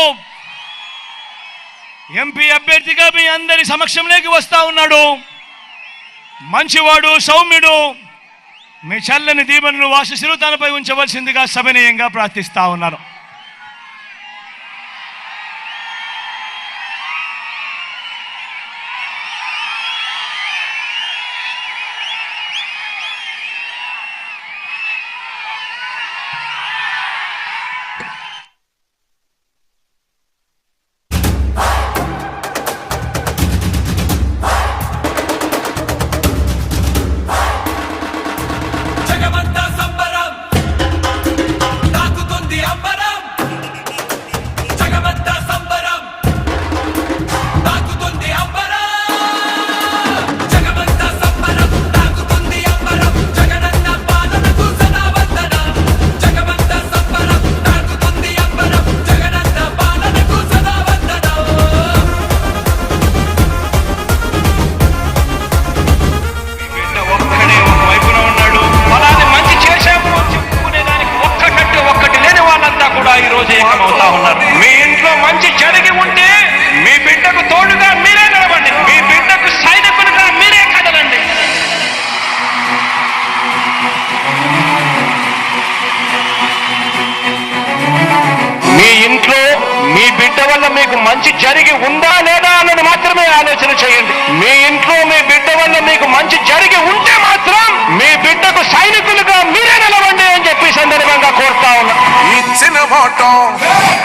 ఎంపీ అభ్యర్థిగా మీ అందరి సమక్షంలోకి వస్తా ఉన్నాడు. మంచివాడు, సౌమ్యుడు. మీ చల్లని దీవెనలు ఆశీస్సులు తనపై ఉంచవలసిందిగా సవినయంగా ప్రార్థిస్తా ఉన్నారు. మీ ఇంట్లో మంచి జరిగి ఉంటే మీ బిడ్డకు తోడుగా మీరే నిలవండి. మీ బిడ్డకు సైనికులుగా మీరే కదలండి. మీ ఇంట్లో మీ బిడ్డ వల్ల మీకు మంచి జరిగి ఉందా లేదా అన్నది మాత్రమే ఆలోచన చేయండి. మీ ఇంట్లో మీ బిడ్డ వల్ల మీకు మంచి జరిగి ఉంటే మాత్రం మీ బిడ్డకు సైనికులుగా మీరే నిలవండి అని చెప్పి సందర్భంగా కోరుతా ఉన్నా. ఇచ్చిన మాట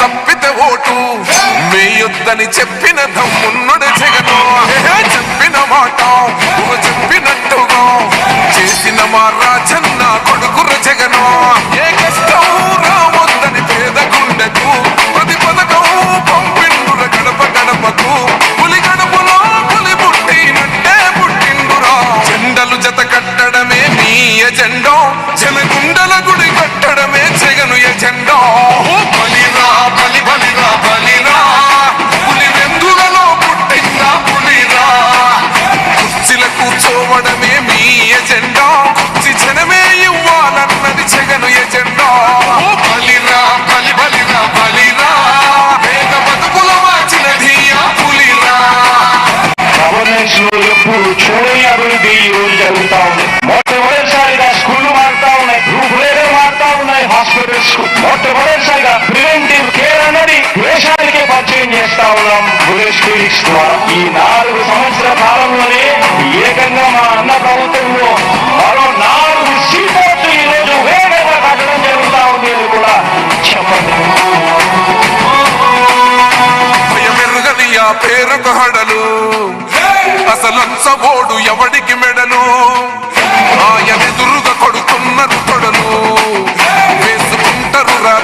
తప్పితే ఓటు వేయొద్దని చెప్పిన దమ్మున్నడు జగను. చెప్పిన మాట చెప్పినట్టుగా చేసిన మా రాజన్న కొడుకుర జగను. ఏ కష్టం రావద్దని పేద గుండెకు ప్రతి పథకం పంపిండుర గడప గడపకు. పులి గడపలో పులి పుట్టినట్టే పుట్టిండురా. జెండలు జత కట్టడమే మీ ఎజెండా, జనగుండల గుడి కట్టడమే జగను ఎజెండా. బలిరా బలి బలిరా బలిరా, పులి వెందులలో పుట్టిందా పులిరా. కుర్చీల కూర్చోవడమే మీ ఎజెండా, కుర్చీ జనమే ఇవ్వాలన్నది జగను ఎజెండా. బలిరా బలి బలిరా బలిరా, పేద బతుకుల మార్చినది ఆ పులిరా. గవర్నెన్స్ లో ఎప్పుడు చూడని అభివృద్ధి ఈ రోజు జరుగుతా ఉంది. మొట్టమొదటిసారిగా స్కూళ్లు మారుతా ఉన్నాయి, రూపురేఖలు మారుతా ఉన్నాయి. హాస్పిటల్స్ మొట్టమొదటిసారిగా ప్రివెంటివ్ కేర్ అన్నది దేశానికే పరిచయం చేస్తా ఉన్నాం బులెట్ క్లినిక్స్ ద్వారా. ఈ 4 సంవత్సరాల కాలంలోనే ఏకంగా మా అన్న ప్రభుత్వంలో మరో 4 సీపోర్ట్లు ఈ రోజు వేగంగా కట్టడం జరుగుతా ఉంది అని కూడా చెప్పండి. మెరుగని ఆ పేరుకు హడలు, అసలంచబోడు ఎవడికి మెడలు. ఆయన ఎదురుగా కొడుతున్నారు కొడలు, వేసుకుంటారు రా.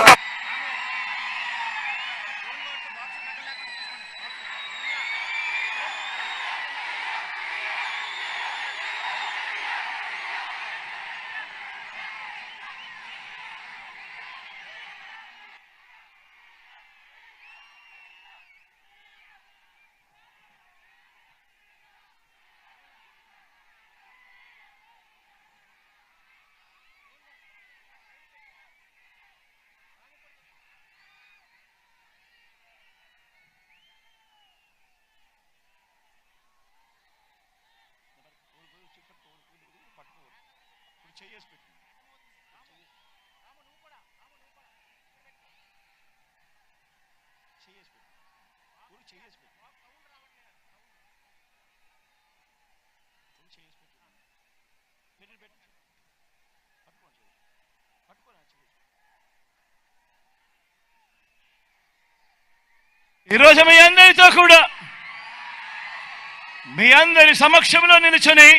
ఈరోజు మీ అందరితో కూడా మీ అందరి సమక్షంలో నిలుచుని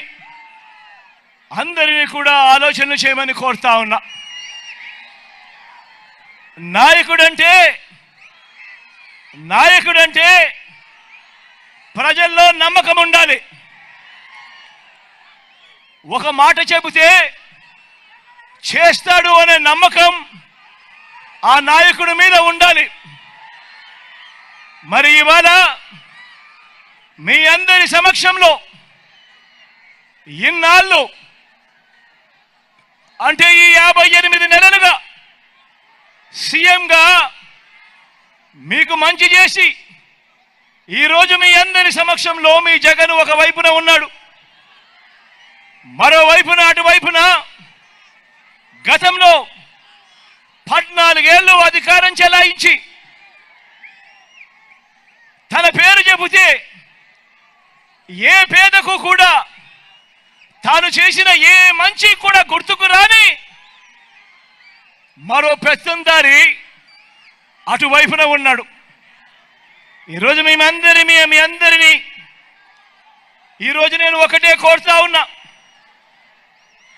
అందరినీ కూడా ఆలోచనలు చేయమని కోరుతా ఉన్నా. నాయకుడంటే ప్రజల్లో నమ్మకం ఉండాలి. ఒక మాట చెబితే చేస్తాడు అనే నమ్మకం ఆ నాయకుడి మీద ఉండాలి. మరి ఇవాళ మీ అందరి సమక్షంలో ఇన్నాళ్ళు అంటే ఈ 58 నెలలుగా సీఎంగా మీకు మంచి చేసి ఈరోజు మీ అందరి సమక్షంలో మీ జగన్ ఒక వైపున ఉన్నాడు, మరోవైపున అటువైపున గతంలో 14 ఏళ్ళు అధికారం చెలాయించి తన పేరు చెబితే ఏ పేదకు కూడా తాను చేసిన ఏ మంచి కూడా గుర్తుకు రాని మరో పెత్తందారి అటువైపున ఉన్నాడు. ఈరోజు మీ అందరినీ ఈరోజు నేను ఒకటే కోరుతా ఉన్నా.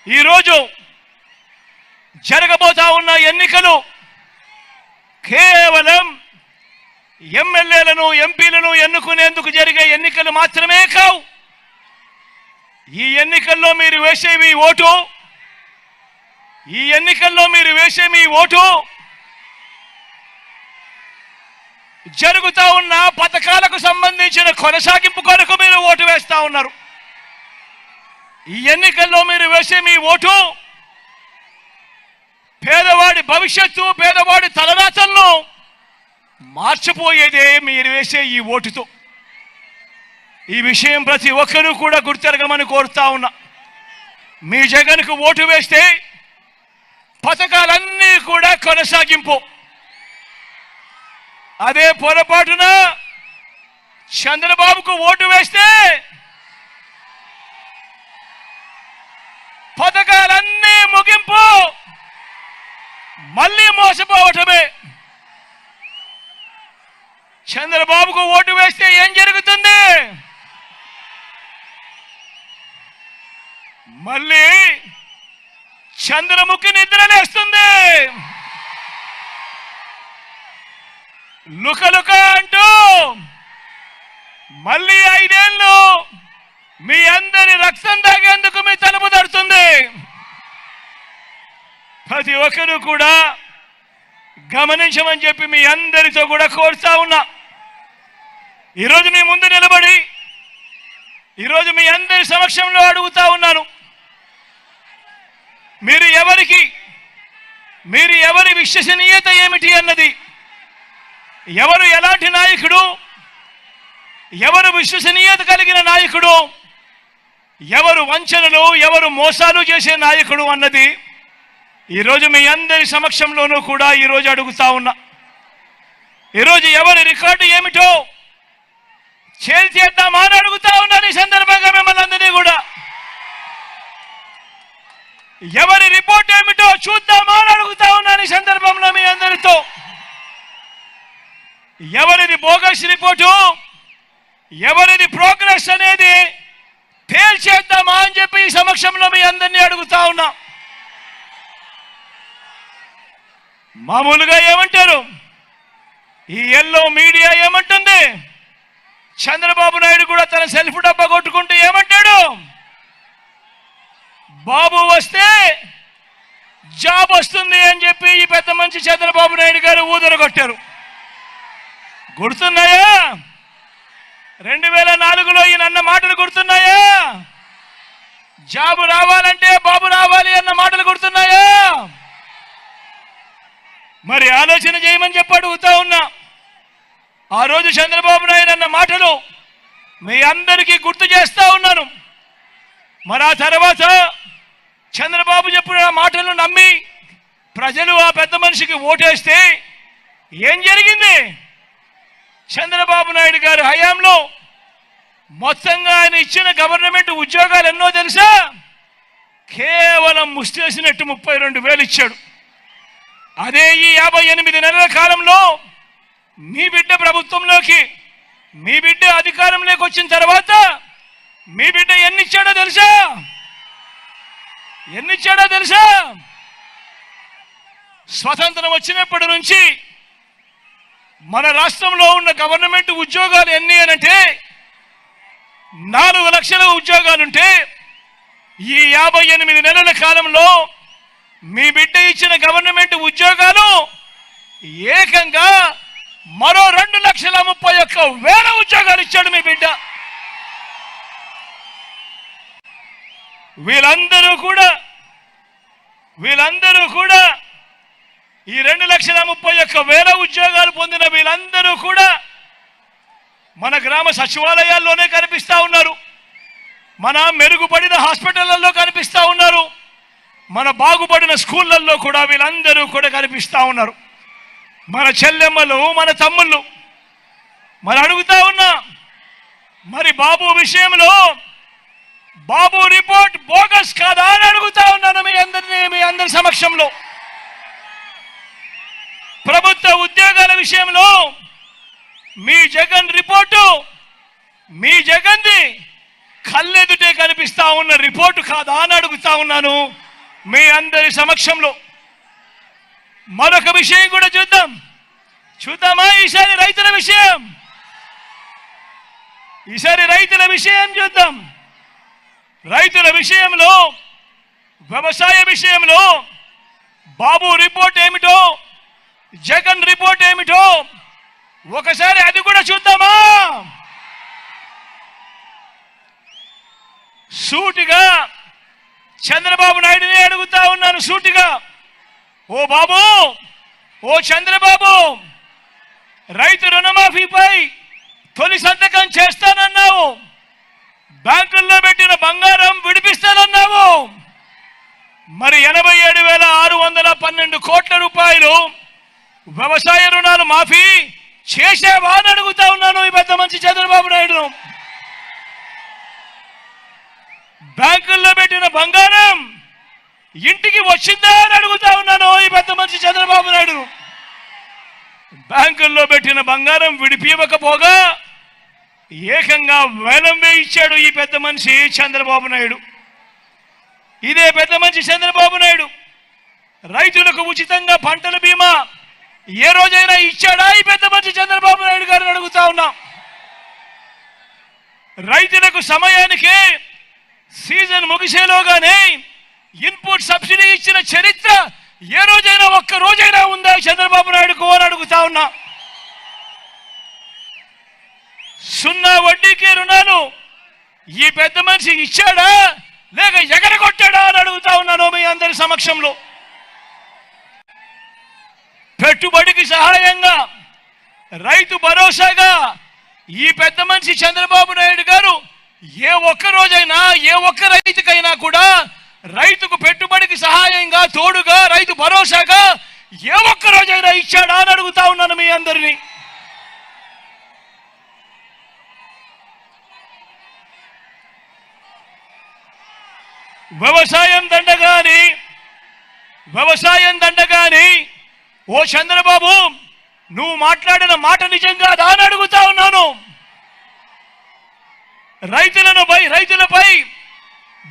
ఈరోజు జరగబోతా ఉన్న ఎన్నికలు కేవలం ఎమ్మెల్యేలను ఎంపీలను ఎన్నుకునేందుకు జరిగే ఎన్నికలు మాత్రమే కావు. ఈ ఎన్నికల్లో మీరు వేసే మీ ఓటు జరుగుతా ఉన్న పథకాలకు సంబంధించిన కొనసాగింపు కొరకు మీరు ఓటు వేస్తా ఉన్నారు. ఈ ఎన్నికల్లో మీరు వేసే మీ ఓటు పేదవాడి భవిష్యత్తు, పేదవాడి తలరాతలను మార్చిపోయేదే మీరు వేసే ఈ ఓటుతో. ఈ విషయం ప్రతి ఒక్కరూ కూడా గుర్తెరగమని కోరుతా ఉన్నా. మీ జగన్కు ఓటు వేస్తే పథకాలన్నీ కూడా కొనసాగింపు. అదే పొరపాటున చంద్రబాబుకు ఓటు వేస్తే పథకాలన్నీ ముగింపు, మళ్ళీ మోసపోవటమే. చంద్రబాబుకు ఓటు వేస్తే ఏం జరుగుతుంది? మళ్ళీ చంద్రముఖి నిద్రలేస్తుంది. లుకలుక అంటూ మళ్ళీ 5 ఏళ్ళు మీ అందరి రక్తం తాగేందుకు మీ తలుపు తడుతుంది. ప్రతి ఒక్కరూ కూడా గమనించమని చెప్పి మీ అందరితో కూడా కోరుతా ఉన్నా. ఈరోజు మీ ముందు నిలబడి ఈరోజు మీ అందరి సమక్షంలో అడుగుతా ఉన్నాను. మీరు ఎవరి విశ్వసనీయత ఏమిటి అన్నది, ఎవరు ఎలాంటి నాయకుడు, ఎవరు విశ్వసనీయత కలిగిన నాయకుడు, ఎవరు వంచనలు ఎవరు మోసాలు చేసే నాయకుడు అన్నది ఈరోజు మీ అందరి సమక్షంలోనూ కూడా ఈరోజు అడుగుతా ఉన్నా. ఈరోజు ఎవరి రికార్డు ఏమిటో చేద్దామా అని అడుగుతా ఉన్నాను. ఈ సందర్భంగా మిమ్మల్ని అందరినీ కూడా ఎవరి రిపోర్ట్ ఏమిటో చూద్దామా అని అడుగుతా ఉన్నాను. ఈ సందర్భంలో మీ అందరితో ఎవరిది బోగస్ రిపోర్టు, ఎవరిది ప్రోగ్రెస్ అనేది తేల్చేద్దామా అని చెప్పి ఈ సమక్షంలో మీ అందరినీ అడుగుతా ఉన్నా. మామూలుగా ఏమంటారు, ఈ ఎల్లో మీడియా ఏమంటుంది, చంద్రబాబు నాయుడు కూడా తన సెల్ఫ్ డబ్బా కొట్టుకుంటూ ఏమంటాడు, బాబు వస్తే జాబ్ వస్తుంది అని చెప్పి ఈ పెద్ద మంచి చంద్రబాబు నాయుడు గారు ఊదరగొట్టారు. గుర్తున్నాయా? 2004లో ఈయన అన్న మాటలు గుర్తున్నాయా? జాబు రావాలంటే బాబు రావాలి అన్న మాటలు గుర్తున్నాయా? మరి ఆలోచన చేయమని చెప్పి అడుగుతా ఉన్నా. ఆ రోజు చంద్రబాబు నాయుడు అన్న మాటలు మీ అందరికీ గుర్తు చేస్తా ఉన్నాను. మరి ఆ తర్వాత చంద్రబాబు చెప్పిన మాటలను నమ్మి ప్రజలు ఆ పెద్ద మనిషికి ఓటేస్తే ఏం జరిగింది? చంద్రబాబు నాయుడు గారి హయాంలో మొత్తంగా ఆయన ఇచ్చిన గవర్నమెంట్ ఉద్యోగాలు ఎన్నో తెలుసా? కేవలం ముష్టేసినట్టు 32,000 ఇచ్చాడు. అదే ఈ 58 నెలల కాలంలో మీ బిడ్డ ప్రభుత్వంలోకి, మీ బిడ్డ అధికారంలోకి వచ్చిన తర్వాత మీ బిడ్డ ఎన్నిచ్చాడో తెలుసా? స్వతంత్రం వచ్చినప్పటి నుంచి మన రాష్ట్రంలో ఉన్న గవర్నమెంట్ ఉద్యోగాలు ఎన్ని అనంటే 4 లక్షల ఉద్యోగాలుంటే ఈ 58 నెలల కాలంలో మీ బిడ్డ ఇచ్చిన గవర్నమెంట్ ఉద్యోగాలు ఏకంగా మరో 2,31,000 ఉద్యోగాలు ఇచ్చాడు మీ బిడ్డ. వీళ్ళందరూ కూడా ఈ 2,31,000 ఉద్యోగాలు పొందిన వీళ్ళందరూ కూడా మన గ్రామ సచివాలయాల్లోనే కనిపిస్తా ఉన్నారు, మన మెరుగుపడిన హాస్పిటళ్లలో కనిపిస్తా ఉన్నారు, మన బాగుపడిన స్కూళ్ళల్లో కూడా వీళ్ళందరూ కూడా కనిపిస్తా ఉన్నారు. మన చెల్లెమ్మలు, మన తమ్ముళ్ళు. మరి అడుగుతా ఉన్నా, మరి బాబు విషయంలో బాబు రిపోర్ట్ బోగస్ కాదా అని అడుగుతా ఉన్నాను మీ అందరి సమక్షంలో. ప్రభుత్వ ఉద్యోగాల విషయంలో మీ జగన్ రిపోర్టు, మీ జగన్ది కళ్ళెదుటే కనిపిస్తా ఉన్న రిపోర్టు కాదా అని అడుగుతా ఉన్నాను మీ అందరి సమక్షంలో. మరొక విషయం కూడా చూద్దామా? ఈసారి రైతుల విషయం చూద్దాం. రైతుల విషయంలో, వ్యవసాయ విషయంలో బాబు రిపోర్ట్ ఏమిటో, జగన్ రిపోర్ట్ ఏమిటో ఒకసారి అది కూడా చూద్దామా? సూటిగా చంద్రబాబు నాయుడుని అడుగుతా ఉన్నాను, సూటిగా. ఓ బాబు, ఓ చంద్రబాబు, రైతు రుణమాఫీపై తొలి సంతకం చేస్తానన్నావు, బ్యాంకుల్లో పెట్టిన బంగారం విడిపిస్తానన్నావు. మరి 87,612 కోట్ల రూపాయలు వ్యవసాయ రుణాలు మాఫీ చేసేవా అని అడుగుతా ఉన్నాను ఈ పెద్ద మనిషి చంద్రబాబు నాయుడును. బ్యాంకుల్లో పెట్టిన బంగారం ఇంటికి వచ్చిందా అని అడుగుతా ఉన్నాను ఈ పెద్ద మనిషి చంద్రబాబు నాయుడును. బ్యాంకుల్లో పెట్టిన బంగారం విడిపివ్వకపోగా ఏకంగా వేలం వేయించాడు ఈ పెద్ద మనిషి చంద్రబాబు నాయుడు. ఇదే పెద్ద మనిషి చంద్రబాబు నాయుడు రైతులకు ఉచితంగా పంటల బీమా ఏ రోజైనా ఇచ్చాడా ఈ పెద్ద మనిషి చంద్రబాబు నాయుడు గారిని అడుగుతా ఉన్నా. రైతులకు సమయానికే సీజన్ ముగిసేలోగానే ఇన్పుట్ సబ్సిడీ ఇచ్చిన చరిత్ర ఏ రోజైనా ఒక్క రోజైనా ఉందా చంద్రబాబు నాయుడుకు అని అడుగుతా ఉన్నా. 0 వడ్డీకే రుణాలు ఈ పెద్ద మనిషి ఇచ్చాడా లేక ఎగరగొట్టాడా అని అడుగుతా ఉన్నాను మీ అందరి సమక్షంలో. పెట్టుబడికి సహాయంగా, రైతు భరోసాగా ఈ పెద్ద మనిషి చంద్రబాబు నాయుడు గారు ఏ ఒక్క రోజైనా, ఏ ఒక్క రైతుకైనా కూడా రైతుకు పెట్టుబడికి సహాయంగా, తోడుగా, రైతు భరోసాగా ఏ ఒక్క రోజైనా ఇచ్చాడా అని అడుగుతా ఉన్నాను మీ అందరినీ. వ్యవసాయం దండగాని ఓ చంద్రబాబు, నువ్వు మాట్లాడిన మాట నిజంగా అని అడుగుతా ఉన్నాను. రైతులపై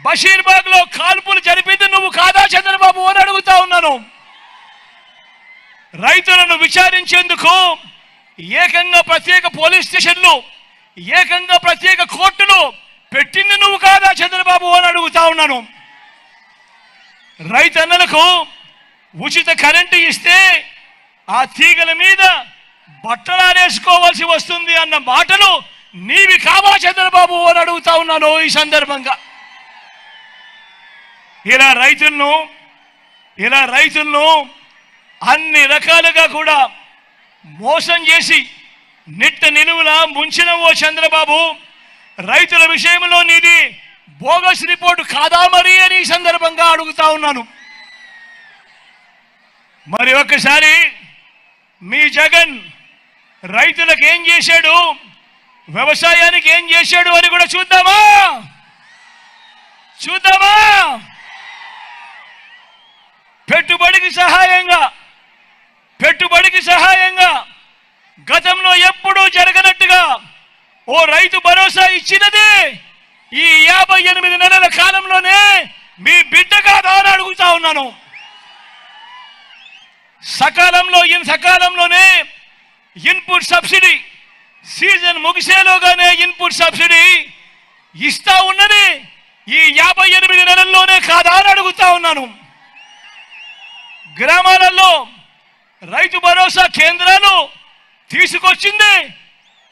బషీర్బాగ్ లో కాల్పులు జరిపింది నువ్వు కాదా చంద్రబాబు అని అడుగుతా ఉన్నాను. రైతులను విచారించేందుకు ఏకంగా ప్రత్యేక పోలీస్ స్టేషన్లు, ఏకంగా ప్రత్యేక కోర్టులు పెట్టింది నువ్వు కాదా చంద్రబాబు అని అడుగుతా ఉన్నాను. రైతన్నలకు ఉచిత కరెంటు ఇస్తే ఆ తీగల మీద బట్టలారేసుకోవాల్సి వస్తుంది అన్న మాటలు నీవి కావా చంద్రబాబు అని అడుగుతా ఉన్నాను ఈ సందర్భంగా. ఇలా రైతులను అన్ని రకాలుగా కూడా మోసం చేసి నిట్ట నిలువులా ముంచిన ఓ చంద్రబాబు, రైతుల విషయంలో నీది బోగస్ రిపోర్టు కాదా మరి అని ఈ సందర్భంగా అడుగుతా ఉన్నాను. మరి ఒక్కసారి మీ జగన్ రైతులకు ఏం చేశాడు, వ్యవసాయానికి ఏం చేశాడు అని కూడా చూద్దామా? పెట్టుబడికి సహాయంగా గతంలో ఎప్పుడూ జరగనట్టుగా ఓ రైతు భరోసా ఇచ్చినది ఈ 58 నెలల కాలంలోనే మీ బిడ్డ కాదా అని అడుగుతా ఉన్నాను. సకాలంలోనే ఇన్పుట్ సబ్సిడీ సీజన్ ముగిసేలోగానే ఇన్పుట్ సబ్సిడీ ఇస్తా ఉన్నది ఈ 58 నెలల్లోనే కాదా అని అడుగుతా ఉన్నాను. గ్రామాలలో రైతు భరోసా కేంద్రాలు తీసుకొచ్చింది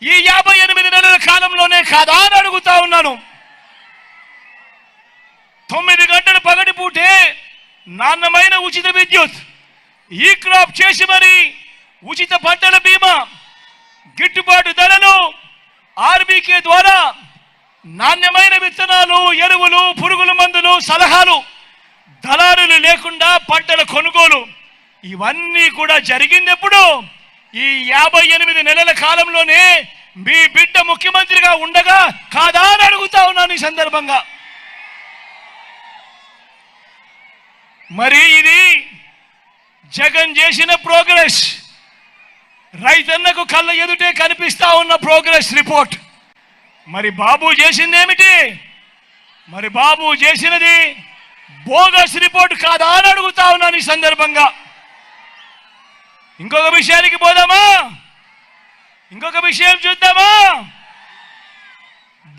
ఈ 58 నెలల కాలంలోనే కాదా అని అడుగుతా ఉన్నాను. 9 గంటల పగటి పూటే నాణ్యమైన ఉచిత విద్యుత్, ఈ క్రాప్ చేసి మరి ఉచిత పంటల బీమా, గిట్టుబాటు ధరలు, ఆర్బీకే ద్వారా నాణ్యమైన విత్తనాలు, ఎరువులు, పురుగుల మందులు, సలహాలు, దళారులు లేకుండా పంటల కొనుగోలు, ఇవన్నీ కూడా జరిగింది ఎప్పుడు? ఈ 58 నెలల కాలంలోనే మీ బిడ్డ ముఖ్యమంత్రిగా ఉండగా కాదా అని అడుగుతా ఉన్నాను ఈ సందర్భంగా. మరి ఇది జగన్ చేసిన ప్రోగ్రెస్, రైతన్నకు కళ్ళ ఎదుటే కనిపిస్తా ఉన్న ప్రోగ్రెస్ రిపోర్ట్. మరి బాబు చేసింది ఏమిటి? మరి బాబు చేసినది బోగస్ రిపోర్ట్ కాదా అని అడుగుతా ఉన్నాను ఈ సందర్భంగా. ఇంకొక విషయానికి పోదామా? ఇంకొక విషయం చూద్దామా?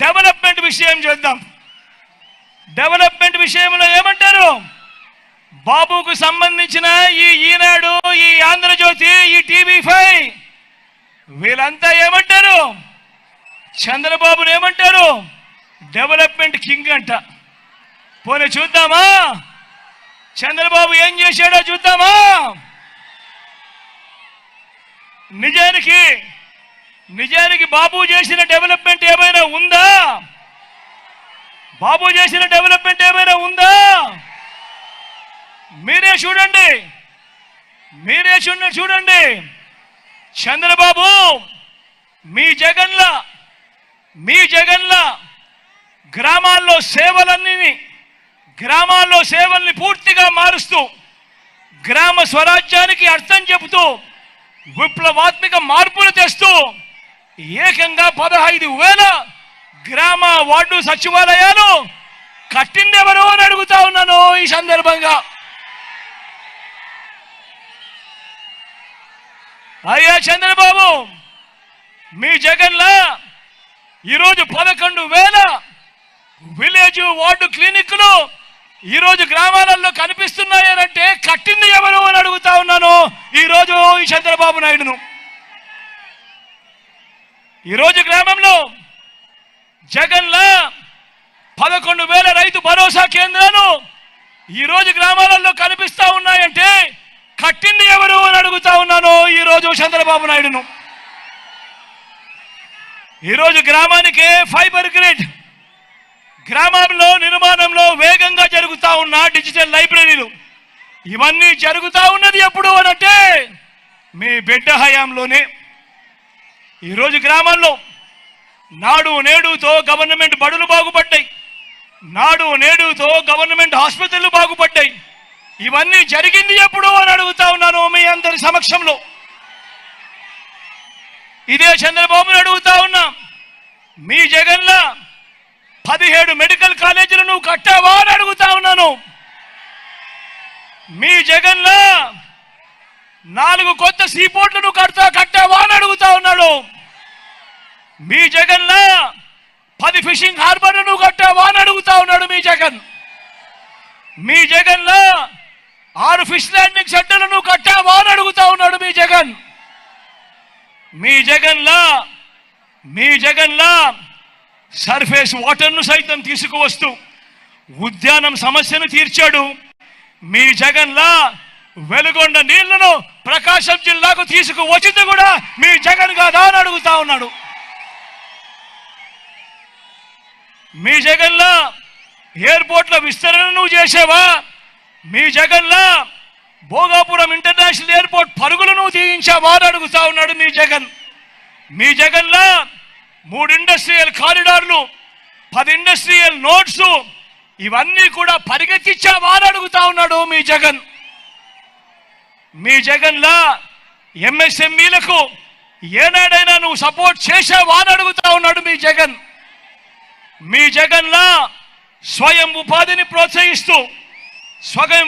డెవలప్మెంట్ విషయం చూద్దాం. డెవలప్మెంట్ విషయంలో ఏమంటారు? బాబుకు సంబంధించిన ఈ ఈనాడు, ఈ ఆంధ్రజ్యోతి, ఈ టీవీ5 వీళ్ళంతా ఏమంటారు? చంద్రబాబును ఏమంటారు? డెవలప్మెంట్ కింగ్ అంట. పోనీ చూద్దామా చంద్రబాబు ఏం చేశాడో చూద్దామా? నిజానికి బాబు చేసిన డెవలప్మెంట్ ఏమైనా ఉందా? బాబు చేసిన డెవలప్మెంట్ ఏమైనా ఉందా? మీరే చూడండి. చంద్రబాబు మీ జగన్ల గ్రామాల్లో సేవల్ని పూర్తిగా మారుస్తూ, గ్రామ స్వరాజ్యానికి అర్థం చెబుతూ, విప్లవాత్మక మార్పులు తెస్తూ ఏకంగా 15,000 గ్రామ వార్డు సచివాలయాలు కట్టిందెవరు అని అడుగుతా ఉన్నాను ఈ సందర్భంగా. అయ్యా చంద్రబాబు, మీ జగన్లా ఈరోజు 11,000 విలేజ్ వార్డు క్లినిక్లు ఈరోజు గ్రామాలలో కనిపిస్తున్నాయనంటే కట్టింది ఎవరు అని అడుగుతా ఉన్నాను ఈరోజు ఈ చంద్రబాబు నాయుడును. ఈరోజు గ్రామంలో జగన్లా 11,000 రైతు భరోసా కేంద్రాలు ఈరోజు గ్రామాలలో కనిపిస్తా ఉన్నాయంటే కట్టింది ఎవరు అని అడుగుతా ఉన్నాను ఈరోజు చంద్రబాబు నాయుడును. ఈరోజు గ్రామానికి ఫైబర్ గ్రిడ్, గ్రామంలో నిర్మాణంలో వేగంగా జరుగుతా ఉన్న డిజిటల్ లైబ్రరీలు, ఇవన్నీ జరుగుతా ఉన్నది ఎప్పుడు అనంటే మీ బిడ్డ హయాంలోనే. ఈరోజు గ్రామాల్లో నాడు నేడుతో గవర్నమెంట్ బడులు బాగుపడ్డాయి, నాడు నేడుతో గవర్నమెంట్ ఆసుపత్రులు బాగుపడ్డాయి. ఇవన్నీ జరిగింది ఎప్పుడు అని అడుగుతా ఉన్నాను మీ అందరి సమక్షంలో. ఇదే చంద్రబాబుని అడుగుతా ఉన్నా, మీ జగన్లా 17 మెడికల్ కాలేజీలు నువ్వు కట్టావా అని అడుగుతా ఉన్నాను. మీ జగన్లా 4 కొత్త సీపోర్ట్లు నువ్వు కట్టావా అని అడుగుతా ఉన్నాడు. మీ జగన్లా 10 ఫిషింగ్ హార్బర్లు నువ్వు కట్టావా అని అడుగుతా ఉన్నాడు మీ జగన్. మీ జగన్లా 6 ఫిష్ ల్యాండింగ్ సెంటర్లు నువ్వు కట్టావా అని అడుగుతా ఉన్నాడు మీ జగన్. మీ జగన్లా సర్ఫేస్ వాటర్ను సైతం తీసుకువస్తూ ఉద్యానం సమస్యను తీర్చాడు. మీ జగన్లా వెలుగొండ నీళ్లను ప్రకాశం జిల్లాకు తీసుకువచ్చింది కూడా మీ జగన్ కాదా అని అడుగుతా ఉన్నాడు. మీ జగన్లా ఎయిర్పోర్ట్ల విస్తరణ నువ్వు చేసావా? మీ జగన్లా భోగాపురం ఇంటర్నేషనల్ ఎయిర్పోర్ట్ పరుగులు నువ్వు తీయించావా అని అడుగుతా ఉన్నాడు మీ జగన్. మీ జగన్లా 3 ఇండస్ట్రియల్ కారిడార్లు, 10 ఇండస్ట్రియల్ నోట్స్ ఇవన్నీ కూడా పరిగెత్తించావా అని అడుగుతా ఉన్నాడు మీ జగన్. మీ జగన్లా ఎంఎస్ఎంఈలకు ఏనాడైనా నువ్వు సపోర్ట్ చేసావా అని అడుగుతా ఉన్నాడు మీ జగన్. మీ జగన్లా స్వయం ఉపాధిని ప్రోత్సహిస్తూ స్వయం